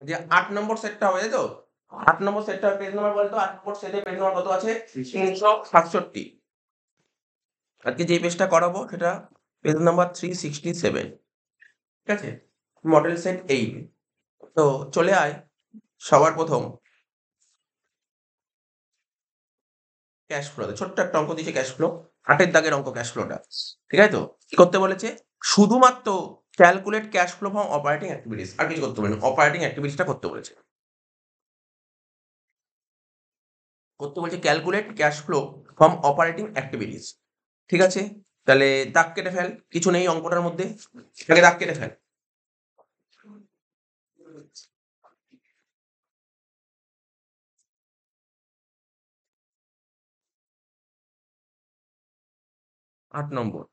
যে 8 নম্বর সেটটা হবে, তাই তো? 8 নম্বর সেটটা পেজ নাম্বার বলতো, 8 নম্বর সেটে পেজ নাম্বার কত আছে? 367। আজকে যে পেজটা করাবো সেটা পেজ নাম্বার 367। ঠিক আছে? Model set 8। তো চলে আয় সবার প্রথম ক্যাশ ফ্লোতে। ছোট্ট একটা অঙ্ক দিয়েছে ক্যাশ ফ্লো। 8 এর দাগের অঙ্ক ক্যাশ ফ্লোটা। ঠিক আছে তো? কি করতে বলেছে? শুধুমাত্র calculate cash flow from operating activities. আর কিছু করতে বলেনি। অপারেটিং অ্যাক্টিভিটিসটা করতে বলেছে। করতে বলছে calculate cash flow from operating activities. ঠিক আছে? তাহলে দাগ কেটে ফেল। কিছু নেই অঙ্কটার মধ্যে। এটাকে দাগ কেটে ফেল। আট নম্বর।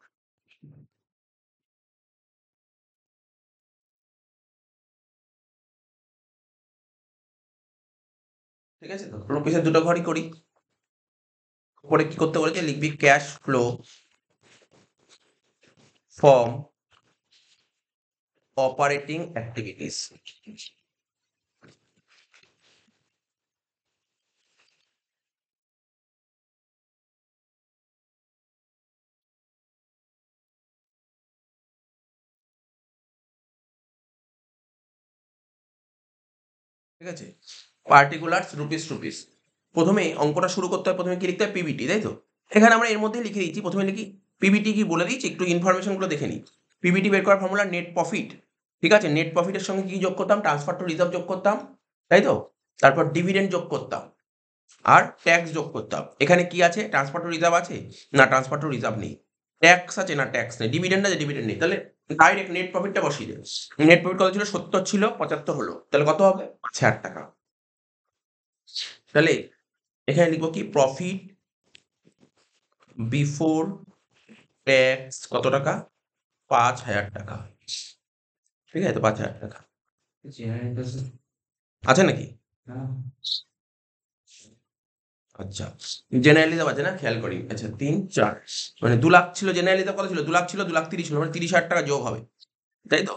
ঠিক আছে তো? রুপিসের দুটো ঘরই করি। পরে কি করতে বলেছে? লিখবি cash flow from operating activities. ঠিক আছে? পার্টিকুলারস রুপিস। প্রথমেই অঙ্কটা শুরু করতে হয়, প্রথমে কি লিখতে হয়? পিবিটি, তাই তো? এখানে আমরা এর মধ্যেই লিখে দিচ্ছি। প্রথমে লিখি পিবিটি কি বলে দিচ্ছি, একটু ইনফরমেশন গুলো দেখে নিই। পিবিটি বের করার ফর্মুলা নেট প্রফিট। ঠিক আছে? নেট প্রফিটের সঙ্গে কি যোগ করতাম? ট্রান্সফার টু রিজার্ভ যোগ করতাম, তাই তো? তারপর ডিভিডেন্ড যোগ করতাম আর ট্যাক্স যোগ করতাম। এখানে কি আছে? ট্রান্সফার টু রিজার্ভ আছে? না, ট্রান্সফার টু রিজার্ভ নেই। ট্যাক্স আছে? না, ট্যাক্স নেই। ডিভিডেন্ড আছে? ডিভিডেন্ড নেই। তাহলে ডাইরেক্ট নেট প্রফিটটা বসিয়ে দেব। নেট প্রফিট কত ছিল? 70 ছিল, 75 হলো। তাহলে কত হবে? 5,000 টাকা। তাহলে এখানে লিখবো কি? প্রফিট বিফোর ট্যাক্স কত টাকা? 5,000 টাকা। ঠিক আছে তো? 5,000 টাকা আছে নাকি? আচ্ছা, জেনারেল রিজার্ভ আছে না? খেয়াল করি। আচ্ছা, 3, 4 মানে 2 লাখ ছিল। জেনারেল রিজার্ভ কত ছিল? 2 লাখ ছিল, 2,30,000 ছিল, মানে 30,000 টাকা যোগ হবে, তাই তো?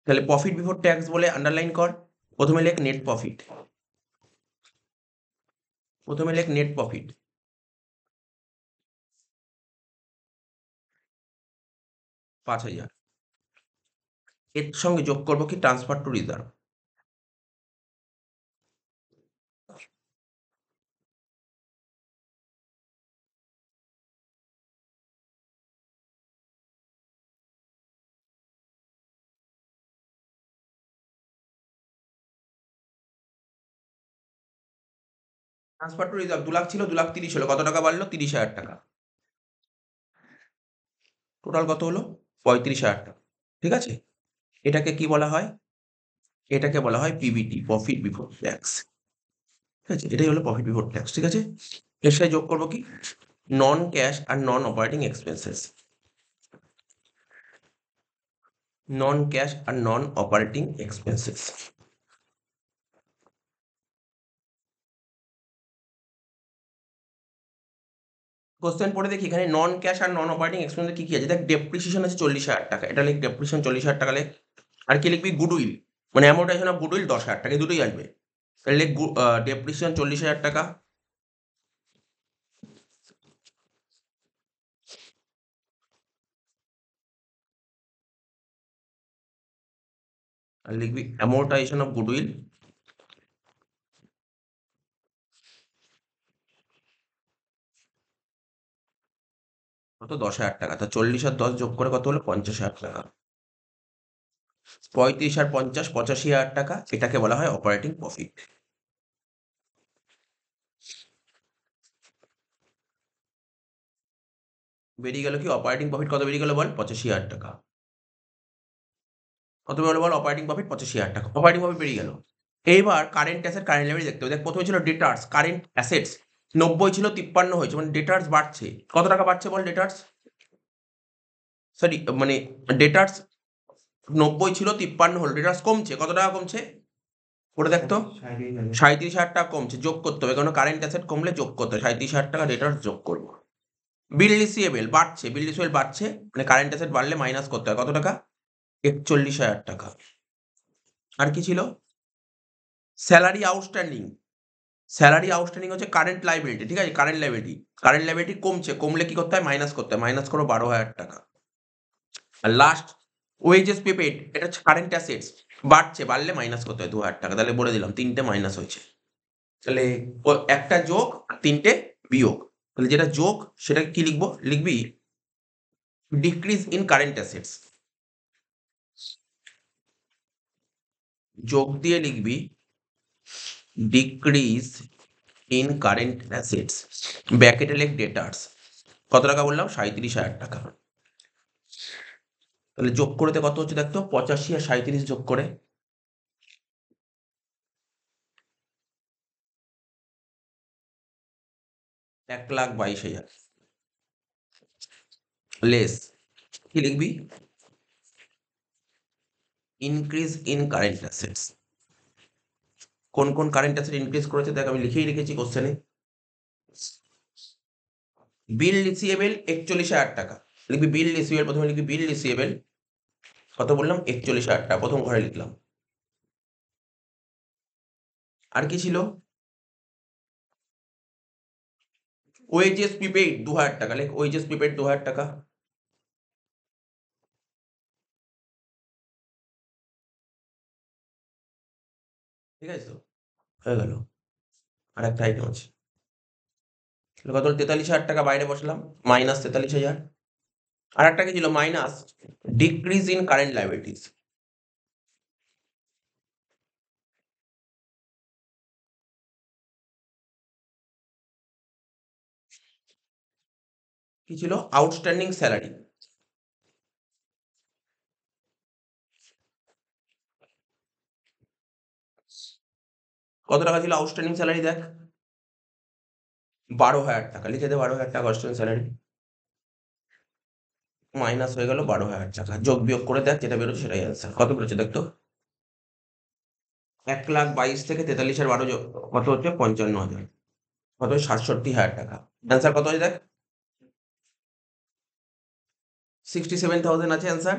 তাহলে প্রফিট বিফোর ট্যাক্স বলে আন্ডারলাইন কর। প্রথমে লেখ নেট প্রফিট। প্রথমে লেখ নেট প্রফিট 5,000। এর সঙ্গে যোগ করবো কি? Transfer to reserve. Transfer to reserve 2 lakh ছিল, 2,30,000 হলো। কত টাকা বাড়লো? 30,000 টাকা। টোটাল কত হলো? 35,000 টাকা। ঠিক আছে? এটাকে কি বলা হয়? এটাকে বলা হয় পিবিটি, প্রফিট বিফোর ট্যাক্স। ঠিক আছে? এটাই হলো প্রফিট বিফোর ট্যাক্স। ঠিক আছে? এর সাথে যোগ করবো কি? নন ক্যাশ আর নন অপারেটিং এক্সপেন্সেস। নন ক্যাশ আর নন অপারেটিং এক্সপেন্সেস। কোশ্চেন পড়ে দেখি এখানে নন ক্যাশ আর নন অপারেটিং এক্সপেন্সেস কি কি আছে? দেখ, ডেপ্রিসিয়েশন আছে 40,000 টাকা। এটা লিখ, ডেপ্রিসিয়েশন 40,000 টাকা লিখ। আর কি লিখবি? গুডউইল, মানে অ্যামোর্টাইজেশন অফ গুডউইল 10,000 টাকা। এই দুটোই আসবে। তাহলে লিখ ডেপ্রিসিয়েশন 40,000 টাকা। আর লিখবি অ্যামোর্টাইজেশন অফ গুডউইল কত? 10,000 টাকা। তা 40 আর 10 যোগ করে কত হলো? 50,000 টাকা। 35 আর 50 85,000 টাকা। এটাকে বলা হয় অপারেটিং প্রফিট। বেরিয়ে গেল কি? অপারেটিং প্রফিট কত বেরিয়ে গেল বল? 85,000 টাকা। কত বেরোলো বল? অপারেটিং প্রফিট 85,000 টাকা। অপারেটিং প্রফিট বেরিয়ে গেল। এইবার কারেন্ট অ্যাসেট, কারেন্ট লায়াবিলিটি দেখতে হবে। দেখ, প্রথমে ছিল ডেটার্স। কারেন্ট অ্যাসেটস 90 ছিল, 53 হয়েছে, মানে ডেটার্স বাড়ছে। কত টাকা বাড়ছে বল? ডেটার্স, সরি, মানে ডেটার্স 90 ছিল, 53 হলো। ডেটার্স কমছে। কত টাকা কমছে? করে দেখ তো। 37,000 টাকা কমছে। যোগ করতে হবে, কারণ কারেন্ট অ্যাসেট কমলে যোগ করতে হবে। 37,000 টাকা ডেটার্স যোগ করবো। বিল রিসিভেবল বাড়ছে। বিল রিসিভেবল বাড়ছে, মানে কারেন্ট অ্যাসেট বাড়লে মাইনাস করতে হয়। কত টাকা? 41,000 টাকা। আর কি ছিল? স্যালারি আউটস্ট্যান্ডিং, স্যালারি আউটস্ট্যান্ডিং হচ্ছে কারেন্ট লাইবিলিটি, ঠিক আছে, কারেন্ট লাইবিলিটি, কারেন্ট লাইবিলিটি কমছে, কমলে কি করতে হয়, মাইনাস করতে হয়, মাইনাস করো 12,000 টাকা। আর লাস্ট ওয়েজেস পেড, এটা হচ্ছে কারেন্ট অ্যাসেটস, বাড়ছে, বাড়লে মাইনাস করতে হয় 2,000 টাকা। তাহলে বলে দিলাম 3টে মাইনাস হয়েছে, তাহলে একটা যোগ আর 3টে বিয়োগ। তাহলে যেটা যোগ সেটা কি লিখবো, লিখবি ডিক্রিজ ইন কারেন্ট অ্যাসেটস, যোগ দিয়ে লিখবি ডিক্রিজ ইন কারেন্ট অ্যাসেটস, ব্র্যাকেটে লেখ ডেটার্স, কত টাকা বললাম, 37,000 টাকা। তাহলে যোগ করতে কত হচ্ছে দেখতো, 85 আর 37 যোগ করে 1,22,000 লেস কি লিখবি, ইনক্রিজ ইন কারেন্ট অ্যাসেটস। কোন কোন কারেন্ট অ্যাসেট ইনক্রিজ করেছে দেখ, আমি লিখেই রেখেছি কোশ্চেনে। বিল রিসিভেবল 41,000 টাকা, লিখবি বিল রিসিভেবল, প্রথমে লিখবি বিল রিসিভেবল, কত বললাম, 41,000 টাকা, প্রথম ঘরে লিখলাম। আর কি ছিল, ওয়েজেস প্রিপেইড 2,000 টাকা, লেখ ওয়েজেস প্রিপেইড 2,000 টাকা। ঠিক আছে তো, হয়ে গেল। আর একটা আইটেম আছে, কত, 43,000 টাকা বাইরে বসলাম, মাইনাস 43,000। আর একটা কি ছিল, minus decrease in current liabilities, কি ছিল, আউটস্ট্যান্ডিং স্যালারি, কত টাকা ছিল আউটস্ট্যান্ডিং স্যালারি দেখ, 12,000 টাকা, লিখে দে 12,000 টাকা আউটস্ট্যান্ডিং স্যালারি, মাইনাস হয়ে গেল 12,000 টাকা, যোগ বিয়োগ করে দেখ যেটা বেরোচ্ছে সেটাই অ্যান্সার। কত বেরোচ্ছে দেখ তো, 1,22,000 থেকে 43 12 যোগ কত হচ্ছে, 55,000, কত, 67,000 টাকা। অ্যান্সার কত হচ্ছে দেখ, 67,000 আছে অ্যান্সার।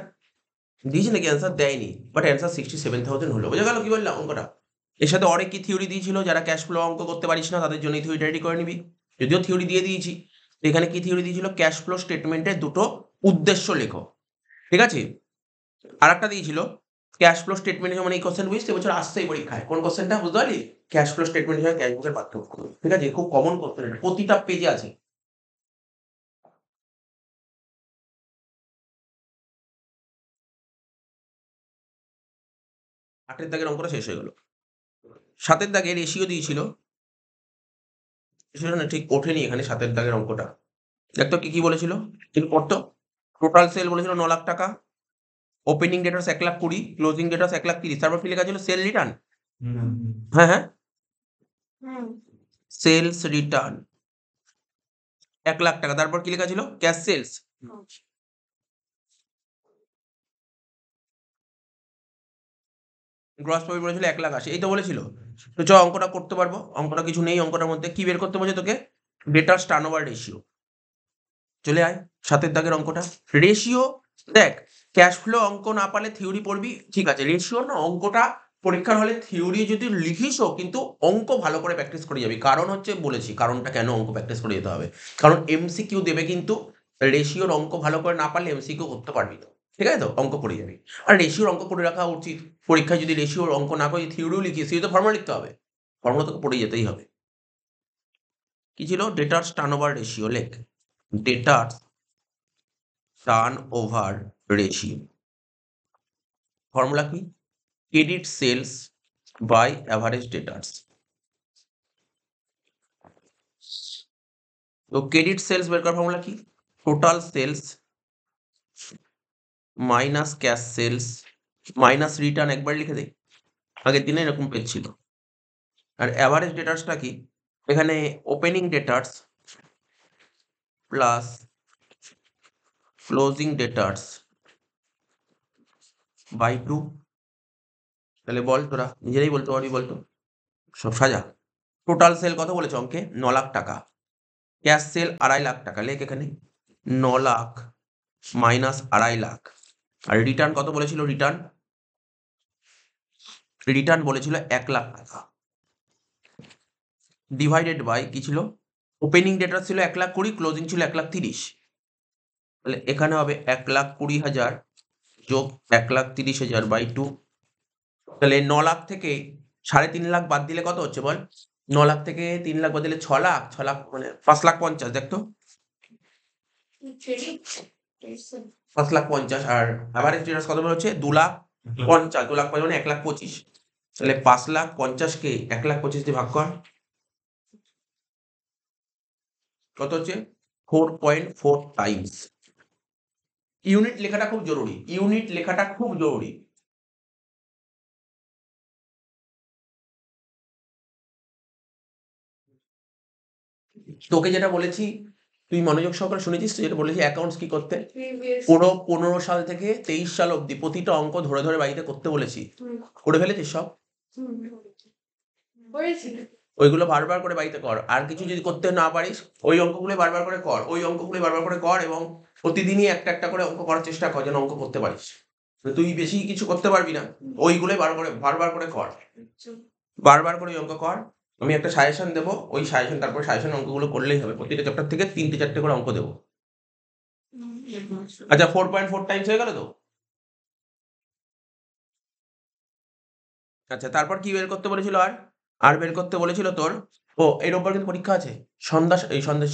দিয়েছে নাকি অ্যান্সার, দেয়নি, বাট অ্যান্সার 67,000 হলো। বোঝা গেল কি বললাম অঙ্কটা। এর সাথে অনেক কি থিওরি দিয়েছিল, যারা ক্যাশ ফ্লো অঙ্ক করতে পারিস না তাদের জন্য এই থিওরিটা রেডি করে নিবি, যদিও থিওরি দিয়ে দিয়েছি। এখানে কি থিওরি দিয়েছিল, ক্যাশ ফ্লো স্টেটমেন্টের দুটো উদ্দেশ্য লেখো, ঠিক আছে। আর একটা দিয়েছিল ক্যাশ ফ্লো স্টেটমেন্ট, যেমন এই কোশ্চেন বুঝতে এবছর আসছেই পরীক্ষায়, কোন কোশ্চেনটা বুঝতে পারলি, ক্যাশ ফ্লো স্টেটমেন্টের সঙ্গে ক্যাশ বুকের পার্থক্য, ঠিক আছে, খুব কমন কোশ্চেন, প্রতিটা পেজে আছে। আটের দাগের অঙ্কটা শেষ হয়ে গেল। 7এর দাগে রেশিও দিয়েছিল, সেটা না ঠিক ওঠেনি এখানে 7এর দাগের অঙ্কটা। দেখতো কি কি বলেছিল, ঠিক পড়তো। টোটাল সেল বলেছিল 9 লাখ টাকা, ওপেনিং ডেটার্স 1,20,000, ক্লোজিং ডেটার্স 1,30,000, তারপর কি লেখা ছিল, সেল রিটার্ন, হ্যাঁ হ্যাঁ, সেলস রিটার্ন 1,00,000 টাকা, তারপর কি লেখা ছিল, ক্যাশ সেলস, গ্রস প্রফিট বলেছিল 1,80,000, এই তো বলেছিল। তো চ অঙ্কটা করতে পারবো, অঙ্কটা কিছু নেই অঙ্কটার মধ্যে, কি বের করতে বলছে তোকে, ডেটার্স টার্নওভার রেশিও। চলে আয় 7এর দাগের অঙ্কটা, রেশিও। দেখ, ক্যাশ ফ্লো অঙ্ক না পারলে থিওরি পড়বি, ঠিক আছে, রেশিও না অঙ্কটা পরীক্ষার হলে থিওরি যদি লিখিসও কিন্তু অঙ্ক ভালো করে প্র্যাকটিস করে যাবি, কারণ হচ্ছে বলেছি কারণটা কেন অঙ্ক প্র্যাকটিস করে যেতে হবে, কারণ এমসিকিউ দেবে কিন্তু রেশিওর অঙ্ক ভালো করে না পারলে এমসিকিউ করতে পারবি না, ঠিক আছে তো, অঙ্ক পড়ে যাবি। আর রেশিওর অঙ্ক করে রাখা উচিত, পরীক্ষায় যদি রেশিওর অঙ্ক না করে থিওরিও লিখিস, থিওরি তো ফর্মুলা লিখতে হবে, ফর্মুলা তোকে পড়ে যেতেই হবে। কি ছিল, ডেটার্স টার্নওভার রেশিও, লেখ ডেটার্স টার্নওভার রেশিও, ফর্মুলা কি, credit sales by average debtors. তো ক্রেডিট সেলস বের করার ফর্মুলা কি, total sales minus cash sales minus return, একবার লিখে দেই, আগের দিনে এরকম পেজ ছিল। আর অ্যাভারেজ ডেটার্সটা কি, এখানে ওপেনিং ডেটার্স প্লাস ক্লোজিং ডেটার্স বাই 2। তাহলে বল, তোরা নিজেরাই বলতে পারবি, বলতো সব সাজা। টোটাল সেল কত বলেছে অঙ্কে, 9 লাখ টাকা, ক্যাশ সেল 2.5 লাখ টাকা, লেখ এখানে 9 লাখ মাইনাস 2.5 লাখ। আর রিটার্ন কত বলেছিল, রিটার্ন বলেছিল 1 লাখ টাকা, ডিভাইডেড বাই কি ছিল, ওপেনিং ডেটা ছিল 1,20,000, ক্লোজিং ছিল 1,30,000। তাহলে এখানে হবে 1,20,000 যোগ 1,30,000 বাই 2। তাহলে 9 লাখ থেকে 3.5 লাখ বাদ দিলে কত হচ্ছে বল? 9 লাখ থেকে 3 লাখ বাদ দিলে 6 লাখ, 6 লাখ মানে 5,50,000। দেখ তো 5,50,000, আর অ্যাভারেজ রিটার্ন কত বের হচ্ছে? 2,50,000। 2,50,000 মানে 1,25,000। তাহলে 5,50,000 কে 1,25,000 দিয়ে ভাগ কর, কত হচ্ছে? 4.4 টাইমস। ইউনিট লেখাটা খুব জরুরি, ইউনিট লেখাটা খুব জরুরি। তোকে যেটা বলেছি তুই মনোযোগ সহকারে শুনেছিস, যেটা বলেছি অ্যাকাউন্টস কি করতে, পুরো 15 সাল থেকে 23 সাল অবধি প্রতিটা অঙ্ক ধরে ধরে বাড়িতে করতে বলেছি। করে ফেলেছিস সব? ওইগুলো বারবার করে বাড়িতে কর। আর কিছু যদি করতে না পারিস, ওই অঙ্কগুলো বারবার করে কর, ওই অঙ্কগুলো বারবার করে কর, এবং প্রতিদিনই একটা একটা করে অঙ্ক করার চেষ্টা কর যেন অঙ্ক করতে পারিস। তুই বেশি কিছু করতে পারবি না, ওইগুলোই বারবার করে কর, বারবার করে ওই অঙ্ক কর। আমি একটা সাজেশন দেবো, ওই সাজেশন, তারপর সাজেশন অঙ্কগুলো করলেই হবে। প্রতিটা চ্যাপ্টার থেকে 3-4টে করে অঙ্ক দেবো। আচ্ছা, 4.4 টাইমস হয়ে গেল তো? আচ্ছা, তারপর কি বের করতে বলেছিল? আর বের করতে বলেছিল তোর, ও এর ওপর কিন্তু পরীক্ষা আছে সন্ধ্যা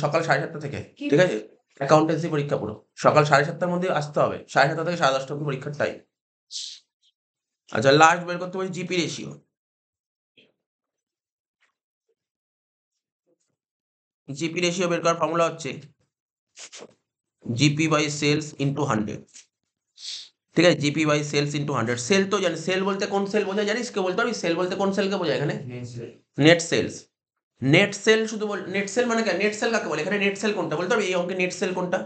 সকাল 7:30 থেকে, ঠিক আছে? অ্যাকাউন্টেন্সি পরীক্ষা পুরো সকাল 7:30টার মধ্যে আসতে হবে। 7:30 থেকে 10:30 অব্দি পরীক্ষার টাইম। আচ্ছা, লাস্ট বের করতে বলি জিপি রেশিও। জিপি রেশিও বের করার ফর্মুলা হচ্ছে জিপি বাই সেলস ইন্টু 100। ঠিক আছে, GP by sales into 100। Sale তো জানিস, সেল বলতে কোন সেল বোঝায় জানিস? কে বলতে পারবি সেল বলতে কোন সেলকে বোঝায় এখানে? Net sales. নেট সেল শুধু নেট সেল মানে নেট সেল কাকে বলে? এখানে নেট সেল কোনটা বলতে পারবি? এই অঙ্কে নেট সেল কোনটা?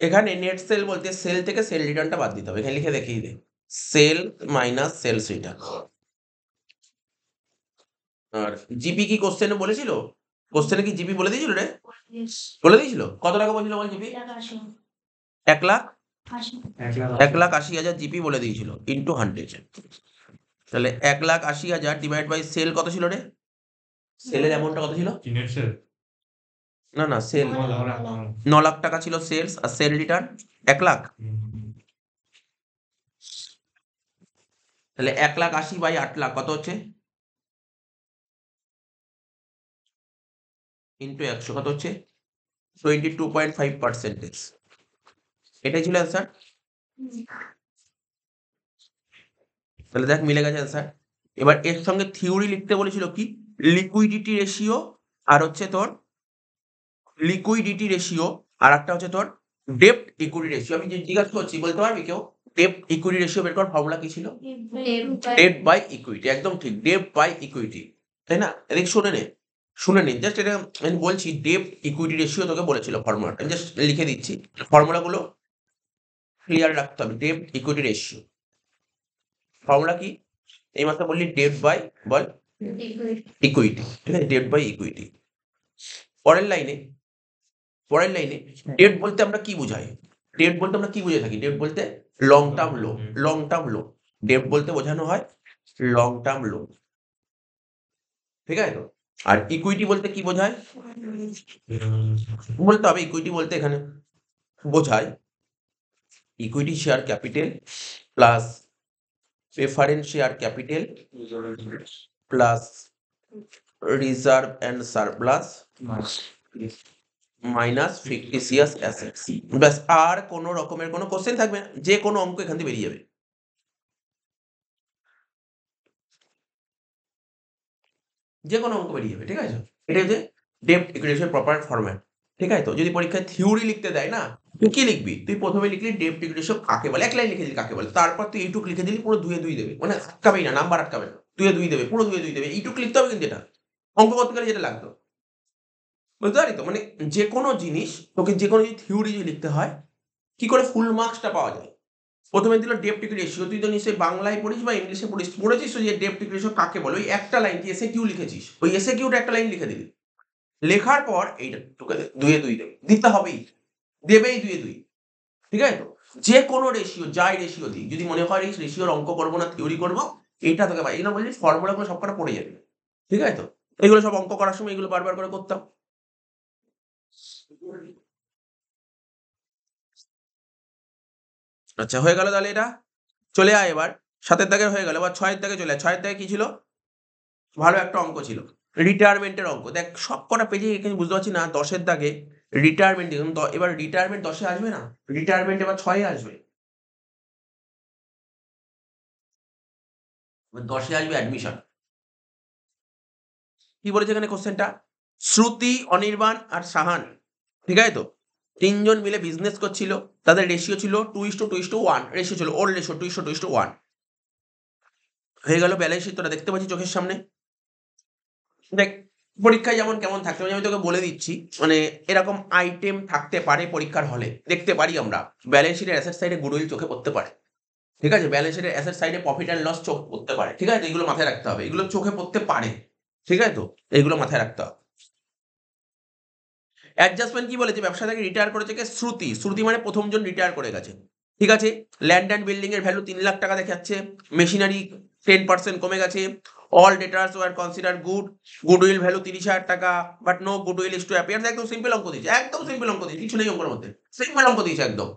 এখানে নেট সেল বলতে সেল থেকে সেল রিটার্নটা বাদ দিতে হবে। এখানে লিখে দেখিয়ে দে, সেল মাইনাস সেলস রিটার্ন। আর জিপি কি কোশ্চেনে বলেছিল? কোশ্চেনে কি জিপি বলে দিয়েছিল রে? বলে দিয়েছিল? কত টাকা বলেছিল বল জিপি? 1,80,000 জিপি বলে দিয়েছিল ইন্টু 100। তাহলে 1,80,000 ডিভাইড বাই সেল কত ছিল রে? সেলের অ্যামাউন্টটা কত ছিল? না না, সেল 9 লাখ টাকা ছিল সেলস, আর সেল রিটার্ন 1 লাখ। তাহলে 1,80,000 বাই 8 লাখ কত হচ্ছে? ইন্টু 100 কত হচ্ছে? 22.5%। এটাই ছিল অ্যান্সার। তাহলে দেখ মিলে গেছে অ্যান্সার। এবার এর সঙ্গে থিওরি লিখতে বলেছিল কি? লিকুইডিটি রেশিও, আর হচ্ছে তোর লিকুইডিটি রেশিও, আর একটা হচ্ছে তোর ডেপ্ট ইকুইটি রেশিও। আমি যে জিজ্ঞাসা করছি বলতে পারবি কেউ? ডেপ্ট ইকুইটি রেশিও বের করার ফর্মুলা কি ছিল? ডেপ্ট বাই ইকুইটি, একদম ঠিক, ডেপ্ট বাই ইকুইটি, তাই না? এদিক শুনে নে জাস্ট, এটা আমি বলছি ডেপ্ট ইকুইটি রেশিও তোকে বলেছিল ফর্মুলাটা, আমি জাস্ট লিখে দিচ্ছি। ফর্মুলাগুলো ক্লিয়ার রাখতে হবে। ডেপ্ট ইকুইটি রেশিও ফর্মুলা কি? এই মাত্র বললি ডেপ্ট বাই বল ইকুইটি, ঠিক আছে? ডেপ্ট বাই ইকুইটি। পরের লাইনে ডেট বলতে আমরা কি বুঝাই? ডেট বলতে আমরা কি বুঝে থাকি? ডেট বলতে লং টার্ম লোন। ডেট বলতে বোঝানো হয় লং টার্ম লোন, ঠিক আছে তো? আর ইকুইটি বলতে কি বোঝায় বলতে হবে? ইকুইটি বলতে এখানে বোঝায় equity share capital plus preference share capital plus reserve and surplus minus fictitious assets. ব্যাস, আর কোনো রকমের কোনো কোশ্চেন থাকবে না, যে কোনো অঙ্ক এখান থেকে বেরিয়ে যাবে। যে কোনো অঙ্ক বেরিয়ে যাবে, ঠিক আছে? এটা হচ্ছে ডেপ্ট ইকুইটি প্রপার ফরম্যাট, ঠিক আছে তো? যদি পরীক্ষায় থিওরি লিখতে দেয় না, তুই কি লিখবি? তুই প্রথমে লিখলি ডেপ্ট ইকুইটি কাকে বলে, এক লাইন লিখে দিলি কাকে বলে, তারপর তুই এইটুক লিখে দিলি, পুরো 2-2 দেবে, মানে আটকাবেই না, নাম্বার আটকাবে না, 2-2 দেবে, পুরো 2-2 দেবে, এইটুক লিখতে হবে। কিন্তু এটা অঙ্ক করতে গেলে যেটা লাগতো, বুঝতে পারি তো? মানে যে কোনো জিনিস তোকে, যে কোনো থিওরি যদি লিখতে হয়, কি করে ফুল মার্কসটা পাওয়া যায়? প্রথমে দিল ডেপ্ট ইকুইটি রেশিও, তুই তো নিশ্চয়ই বাংলায় পড়িস বা ইংলিশে পড়েছিস তো, যে ডেপ্ট ইকুইটি রেশিও কাকে বলে। ওই একটা লাইন তুই এসে কিউ লিখেছিস, ওই এসে কিউটা একটা লাইন লিখে দিলি, লেখার পর এইটা তোকে 2-2 দেবে, দিতে হবেই, দেবেই 2-2, ঠিক আছে তো? যে কোনো রেশিও, যাই রেশিও দিই, যদি মনে হয় এই রেশিওর অঙ্ক করবো না থিওরি করবো, এটা তোকে এই জন্য বলছি ফর্মুলাগুলো সবকটা পড়ে যাবে, ঠিক আছে তো? এগুলো সব অঙ্ক করার সময় এগুলো বারবার করে করতাম। আচ্ছা হয়ে গেল তাহলে এটা। চলে আয় এবার ৭ এর দাগের হয়ে গেল। এবার ৬ এর দাগে চলে আয়। ৬ এর দাগে কি ছিল? ভালো একটা অঙ্ক ছিল। রিটায়ারমেন্টের অঙ্ক। দেখ সবকটা পেজে এখানে বুঝতে পারছি না ১০ এর দাগে রিটায়ারমেন্ট দেখুন এবার রিটায়ারমেন্ট ১০ এ আসবে না? রিটায়ারমেন্ট এবার ৬ এ আসবে। এবার ১০ এ আসবে অ্যাডমিশন। কি বলেছে এখানে কোয়েশ্চেনটা? শ্রুতি, অনির্বাণ আর সাহান, ঠিক আছে তো? ৩ জন মিলে বিজনেস করছিল। তাদের রেশিও ছিল 2:1 রেশিও ছিল। ওল্ড রেশিও 2:1 হয়ে গেল ব্যালেন্স শিট তোরা দেখতে পাচ্ছিস চোখের সামনে। দেখ পরীক্ষায় যেমন কেমন থাকতে পারে আমি তোকে বলে দিচ্ছি। মানে এরকম আইটেম থাকতে পারে পরীক্ষার হলে। দেখতে পারি আমরা। ব্যালেন্স শিটের অ্যাসেট সাইডে গুডউইল চোখে পড়তে পারে। ঠিক আছে? ব্যালেন্স শিটের অ্যাসেট সাইডে প্রফিট অ্যান্ড লস চোখ পড়তে পারে। ঠিক আছে? এগুলো মাথায় রাখতে হবে। এগুলো চোখে পড়তে পারে। ঠিক আছে তো? এগুলো মাথায় রাখতে হবে। অ্যাডজাস্টমেন্ট কি বলেছে? ব্যবসা থেকে রিটায়ার করেছে কে? শ্রুতি। শ্রুতি মানে ১ম জন রিটায়ার করে গেছে। ঠিক আছে? ল্যান্ড অ্যান্ড বিল্ডিং এর ভ্যালু ৩,০০,০০০ টাকা দেখাচ্ছে। মেশিনারি 10% কমে গেছে। All debtors were considered good. Goodwill value ৩০,০০০ টাকা। But no goodwill is to appear. একদম সিম্পল অঙ্ক দিয়েছে। একদম সিম্পল অঙ্ক দিয়েছে। কিছু নেই অঙ্কের মধ্যে। সিম্পল অঙ্ক দিয়েছে একদম।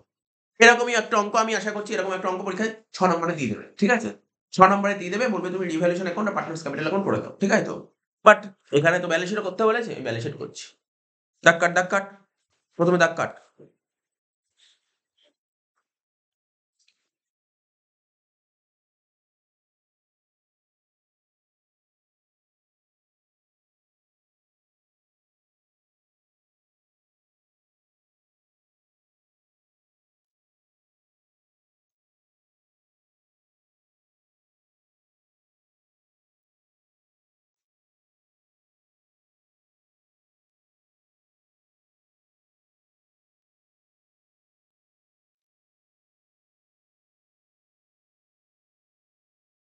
এরকমই একটা অঙ্ক আমি আশা করছি এরকম একটা অঙ্ক পরীক্ষায় ৬ নম্বরে দিয়ে দেবে। ঠিক আছে? ৬ নম্বরে দিয়ে দেবে বলবে তুমি রিভ্যালুয়েশন অ্যাকাউন্ট আর পার্টনার্স ক্যাপিটাল অ্যাকাউন্ট করে দাও। ঠিক আছে তো? বাট এখানে তো ব্যালেন্স শিটও করতে বলেছে। আমি ব্যালেন্স শিট করছি। দাগ কাট, দাগ কাট। ১ম এ দাগ কাট।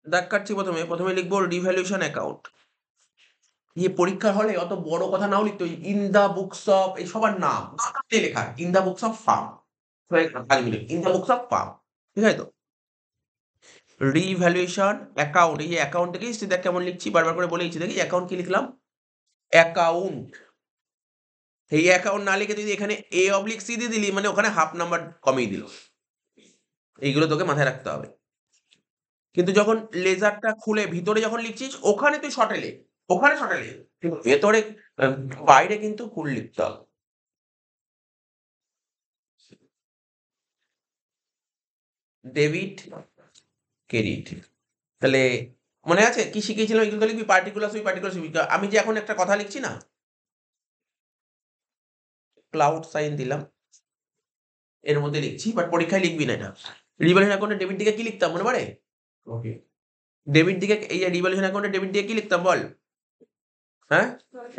দাগ কাটছি ১ম এ লিখব রিভ্যালুয়েশন অ্যাকাউন্ট। দিয়ে পরীক্ষার হলে অত বড় কথা নাও লিখতে ইন দ্য বুকস অফ এই সবার নাম দরকার নেই লেখার। In the books of farm. হয়ে গেল ৫ minute. In the books of farm. ঠিক আছে তো? রিভ্যালুয়েশন অ্যাকাউন্ট এই যে অ্যাকাউন্ট দেখেছিস তুই দেখ কেমন লিখছি বারবার করে বলে দিচ্ছি দেখি অ্যাকাউন্ট কি লিখলাম? অ্যাকাউন্ট। এই অ্যাকাউন্ট না লিখে তুই যদি এখানে এ অবলিক সি দিয়ে দিলি মানে ওখানে হাফ নাম্বার কমিয়ে দিল। এইগুলো তোকে মাথায় রাখতে হবে। কিন্তু যখন লেজারটা খুলে ভিতরে যখন লিখছিস ওখানে তুই শর্টে লেখ। ওখানে শর্টে লেখ। কিন্তু ভেতরে আ বাইরে কিন্তু ফুল লিখতে হবে। Debit, credit. তাহলে মনে আছে কি শিখিয়েছিলাম? এগুলো তো লিখবি পার্টিকুলার সুই পার্টিকুলার সুই। আমি যে এখন একটা কথা লিখছি না? ক্লাউড সাইন দিলাম। এর মধ্যে লিখছি বাট পরীক্ষায় লিখবি না এটা। রিভ্যালুয়েশন অ্যাকাউন্টে ডেবিট দিকে কি লিখতাম মনে পড়ে? ওকে। ডেবিট দিকে এই যে রিভ্যালুয়েশন অ্যাকাউন্টে ডেবিট দিয়ে কি লিখতাম বল? হ্যাঁ?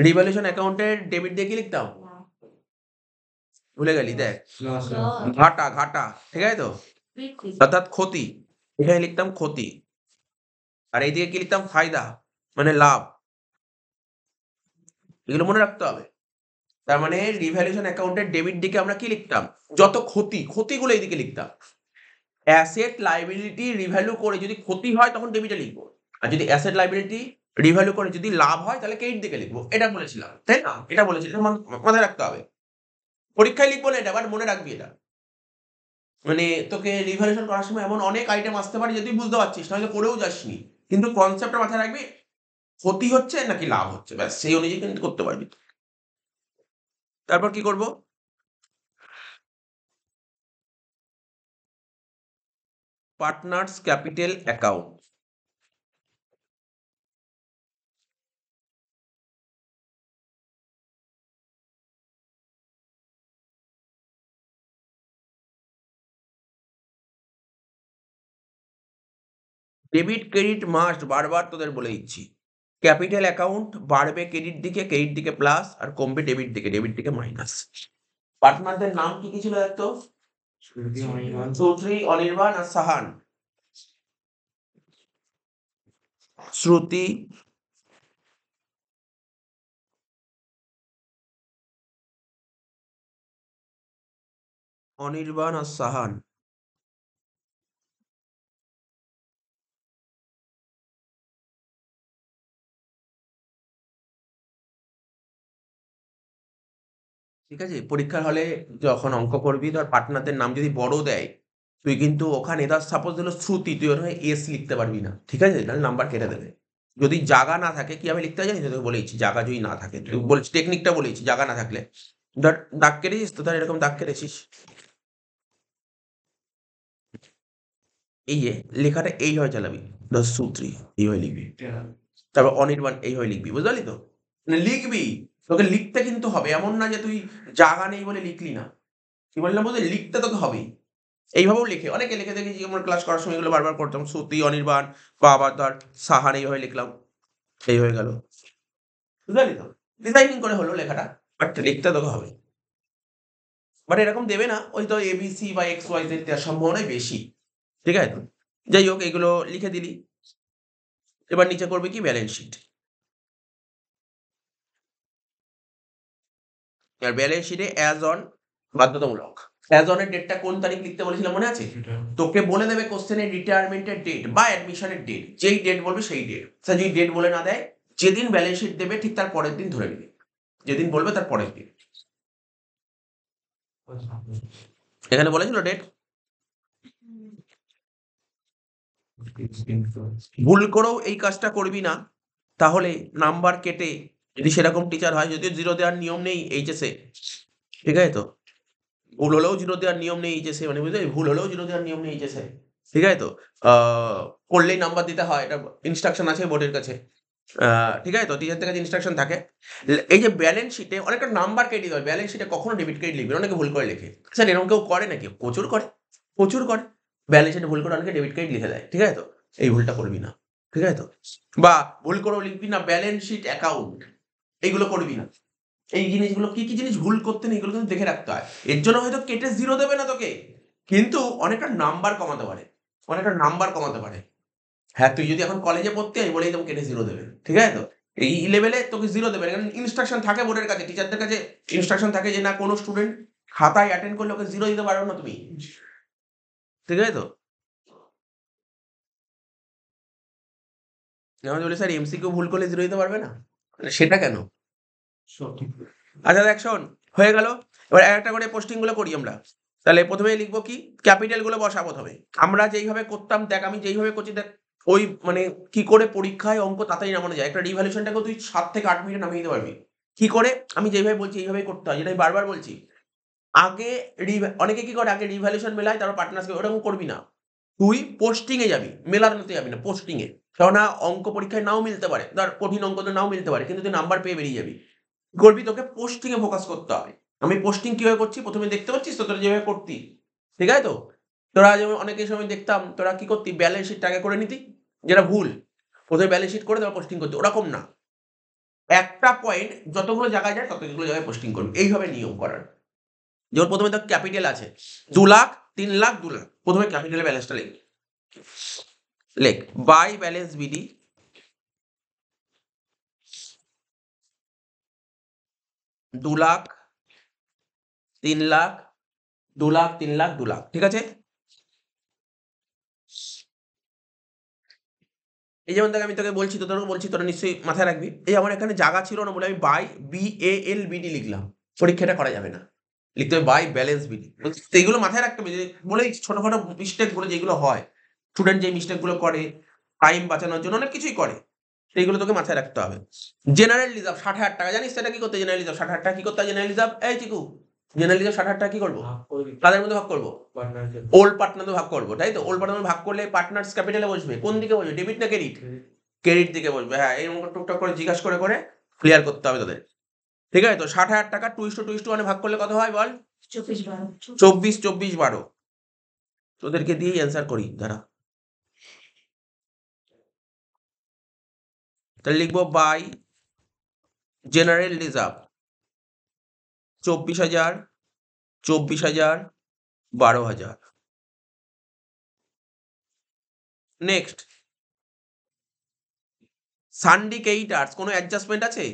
রিভ্যালুয়েশন অ্যাকাউন্টে ডেবিট দিয়ে কি লিখতাম? ভুলে গেলি দেখ। ঘাটা, ঘাটা। ঠিক আছে তো? অর্থাৎ ক্ষতি। এখানে লিখতাম ক্ষতি। আর এইদিকে কি লিখতাম? ফায়দা। মানে লাভ। এগুলো মনে রাখতে হবে। তার মানে রিভ্যালুয়েশন অ্যাকাউন্টের ডেবিট দিকে আমরা কি লিখতাম? যত ক্ষতি, ক্ষতিগুলো এইদিকে লিখতাম। অ্যাসেট লায়াবিলিটি রিভ্যালু করে যদি ক্ষতি হয় তখন ডেবিটে লিখবো। আর যদি অ্যাসেট লায়াবিলিটি রিভ্যালু করে যদি লাভ হয় তাহলে ক্রেডিট দিকে লিখবো। এটা বলেছিলাম। তাই না? এটা বলেছি। এটা মাথায় রাখতে হবে। পরীক্ষায় লিখবো না এটা বাট মনে রাখবি এটা। মানে তোকে রিভ্যালুয়েশন করার সময় এমন অনেক আইটেম আসতে পারে যে তুই বুঝতে পারছিস নইলে পড়েও যাসনি। কিন্তু কনসেপ্টটা মাথায় রাখবি ক্ষতি হচ্ছে নাকি লাভ হচ্ছে। ব্যাস সেই অনুযায়ী কিন্তু করতে পারবি। তারপর কি করব? Partners capital account. Debit credit must বারবার তোদের বলে দিচ্ছি। ক্যাপিটাল অ্যাকাউন্ট বাড়বে ক্রেডিট দিকে প্লাস আর কমবে ডেবিট দিকে মাইনাস। পার্টনারদের নাম কি, কি ছিল দেখতো? সুশ্রী, অনির্বাণ আর সাহান। শ্রুতি, অনির্বাণ আর সাহান। ঠিক আছে? পরীক্ষার হলে যখন অঙ্ক করবি ধর পার্টনারদের নাম যদি বড় দেয়, তুই কিন্তু ওখানে ধর সাপোজ দিল শ্রুতি, তুই ওখানে এস লিখতে পারবি না। ঠিক আছে? নাহলে নাম্বার কেটে দেবে। যদি জাগা না থাকে কিভাবে লিখতে হয় জানিস? তোকে বলেইছি জাগা যদি না থাকে। তুই বলছি টেকনিকটা বলেইছি জাগা না থাকলে। ধর দাগ কেটেছিস তো ধর এরকম দাগ কেটেছিস। এই যে লেখাটা এইভাবে চালাবি। ধর সূত্রী এইভাবে লিখবি। তারপর অনির্বাণ এইভাবে লিখবি। বুঝতে পারলি তো? মানে লিখবি। তোকে লিখতে কিন্তু হবে। এমন না যে তুই জাগা নেই বলে লিখলি না। কি বললাম বলতে? লিখতে তোকে হবেই। এইভাবেও লিখে। অনেকে লিখে দেখেছি আমরা ক্লাস করার সময় এগুলো বারবার করতাম। শ্রুতি, অনির্বাণ বা আবার ধর সাহান এইভাবে লিখলাম। এই হয়ে গেল। বুঝতে পারলি তো? ডিজাইনিং করে হলো লেখাটা। বাট লিখতে তোকে হবে। বাট এরকম দেবে না। ওই তো এবিসি বা এক্স ওয়াই জেড দেওয়ার সম্ভাবনাই বেশি। ঠিক আছে তো? যাই হোক এগুলো লিখে দিলি। এবার নিচে করবি কি? Balance sheet. আর ব্যালেন্স শিটে অ্যাজ অন বাধ্যতামূলক। অ্যাজ অন এর ডেটটা কোন তারিখ লিখতে বলেছিলাম মনে আছে? তোকে বলে দেবে কোশ্চেনের রিটায়ারমেন্টের ডেট বা অ্যাডমিশনের ডেট। যেই ডেট বলবে সেই ডেট। স্যার যদি ডেট বলে না দেয়, যেদিন ব্যালেন্স শিট দেবে ঠিক তার পরের দিন ধরে নিবি। যেদিন বলবে তার পরের দিন। এখানে বলেছিল ডেট। ভুল করেও এই কাজটা করবি না, তাহলে নাম্বার কেটে যদি সেরকম টিচার হয়, যদিও জিরো দেওয়ার নিয়ম নেই এইচএসে। ঠিক আছে তো? ভুল হলেও জিরো দেওয়ার নিয়ম নেই এইচএসে, মানে বুঝলি? ভুল হলেও জিরো দেওয়ার নিয়ম নেই এইচএসে। ঠিক আছে তো? করলেই নাম্বার দিতে হয়, এটা ইনস্ট্রাকশন আছে বোর্ডের কাছে। ঠিক আছে তো? টিচারদের কাছে ইনস্ট্রাকশন থাকে। এই যে ব্যালেন্স শিটে অনেকটা নাম্বার কেটে দিতে হয়। ব্যালেন্স শিটে কখনো ডেবিট ক্রেডিট লিখবি না। অনেকে ভুল করে লেখে। স্যার এরকম কেউ করে নাকি? প্রচুর করে। প্রচুর করে। ব্যালেন্স শিটে ভুল করে অনেকে ডেবিট ক্রেডিট লিখে দেয়। ঠিক আছে তো? এই ভুলটা করবি না। ঠিক আছে তো? বা ভুল করেও লিখবি না ব্যালেন্স শিট অ্যাকাউন্ট। এইগুলো করবি না। এই জিনিসগুলো কি, কি জিনিস ভুল করতে নেই এগুলো কিন্তু দেখে রাখতে হয়। এর জন্য হয়তো কেটে 0 দেবে না তোকে। কিন্তু অনেকটা নাম্বার কমাতে পারে। অনেকটা নাম্বার কমাতে পারে। হ্যাঁ, তুই যদি এখন কলেজে পড়তে যাস বলেই তোকে কেটে 0 দেবে। ঠিক আছে তো? এই লেভেলে তোকে 0 দেবে না। কারণ ইনস্ট্রাকশন থাকে বোর্ডের কাছে, টিচারদের কাছে ইনস্ট্রাকশন থাকে যে না কোনো স্টুডেন্ট খাতায় অ্যাটেন্ড করলে ওকে 0 দিতে পারবে না তুমি। ঠিক আছে তো? যেমন বলি স্যার এমসিকিউ ভুল করলে 0 দিতে পারবে না? মানে সেটা কেন? আচ্ছা দেখ শোন, হয়ে গেল। এবার একটা করে পোস্টিং গুলো করি আমরা। তাহলে প্রথমে লিখবো কি? ক্যাপিটাল গুলো বসা প্রথমে। আমরা যেইভাবে করতাম দেখ, আমি যেইভাবে করছি দেখ, ওই মানে কি করে পরীক্ষায় অঙ্ক তাড়াতাড়ি নামানো যায়। একটা রিভ্যালুয়েশনটাকেও তুই 7 থেকে 8 মিনিটে নামিয়ে দিতে পারবি। কি করে? আমি যেইভাবে বলছি এইভাবেই করতে হয়, যেটা আমি বারবার বলছি। আগে অনেকে কি করে? আগে রিভ্যালুয়েশন মেলায় তারপর পার্টনার্সকে, ওরকম করবি না। তুই পোস্টিং এ যাবি, মেলানোতে যাবি না, পোস্টিং এ। কেননা অঙ্ক পরীক্ষায় নাও মিলতে পারে। ধর কঠিন অঙ্ক তো নাও মিলতে পারে, কিন্তু তুই নাম্বার পেয়ে বেরিয়ে যাবি। করবি তোকে পোস্টিং এ ফোকাস করতে হবে। আমি পোস্টিং কিভাবে করছি প্রথমে দেখতে পাচ্ছিস তো তোরা যেভাবে করতি। ঠিক আছে তো? তোরা যেমন অনেকের সময় দেখতাম তোরা কি করতি? ব্যালেন্স শিট আগে করে নিতি, যেটা ভুল। প্রথমে ব্যালেন্স শিট করে তারপর পোস্টিং করতি। ওরকম না। একটা পয়েন্ট যতগুলো জায়গায় যায় ততগুলো জায়গায় পোস্টিং করবি। এইভাবে নিয়ম করার। যেমন প্রথমে তোর ক্যাপিটাল আছে 2,00,000, 3,00,000, 2,00,000। প্রথমে ক্যাপিটালের ব্যালেন্সটা লেখ। লেখ বাই ব্যালেন্স বিডি 2,00,000, 3,00,000, 2,00,000, 3,00,000, 2,00,000। ঠিক আছে? এই যেমন দেখ আমি তোকে বলছি, তোদেরকে বলছি, তোরা নিশ্চয়ই মাথায় রাখবি। এই আমার এখানে জায়গা ছিল না বলে আমি বাই BALBD লিখলাম। পরীক্ষাটা করা যাবে না। লিখতে হবে বাই ব্যালেন্স বিডি। তো এগুলো মাথায় রাখতে হবে যে বলেই ছোটখাটো মিস্টেক গুলো যেগুলো হয়, স্টুডেন্ট যে মিস্টেক গুলো করে টাইম বাঁচানোর জন্য অনেক কিছুই করে। সেইগুলো তোকে মাথায় রাখতে হবে। জেনারেল রিজার্ভ 60,000 টাকা। জানিস সেটা কি করতে? জেনারেল রিজার্ভ 60,000 টাকা কি করতে হয়? জেনারেল রিজার্ভ এই চিকু, জেনারেল রিজার্ভ 60,000 টাকা কি করবো? কাদের মধ্যে ভাগ করবো? ওল্ড পার্টনার ভাগ করবো, তাই তো? ওল্ড পার্টনার ভাগ করলে পার্টনার্স ক্যাপিটালে বসবে। কোন দিকে বসবে? ডেবিট না ক্রেডিট? ক্রেডিট দিকে বসবে। হ্যাঁ, এরকম টুকটাক করে জিজ্ঞাসা করে করে ক্লিয়ার করতে হবে তোদের। ঠিক আছে তো? 60,000 টাকা 2:1 ভাগ করলে কত হয় বল? 24, 24, 12। তোদেরকে দিয়েই অ্যান্সার করি দাঁড়া। তাহলে লিখবো বাই জেনারেল রিজার্ভ 24,000, 24,000, 12,000। নেক্সট সান্ডিকেটার্স কোনো অ্যাডজাস্টমেন্ট আছে?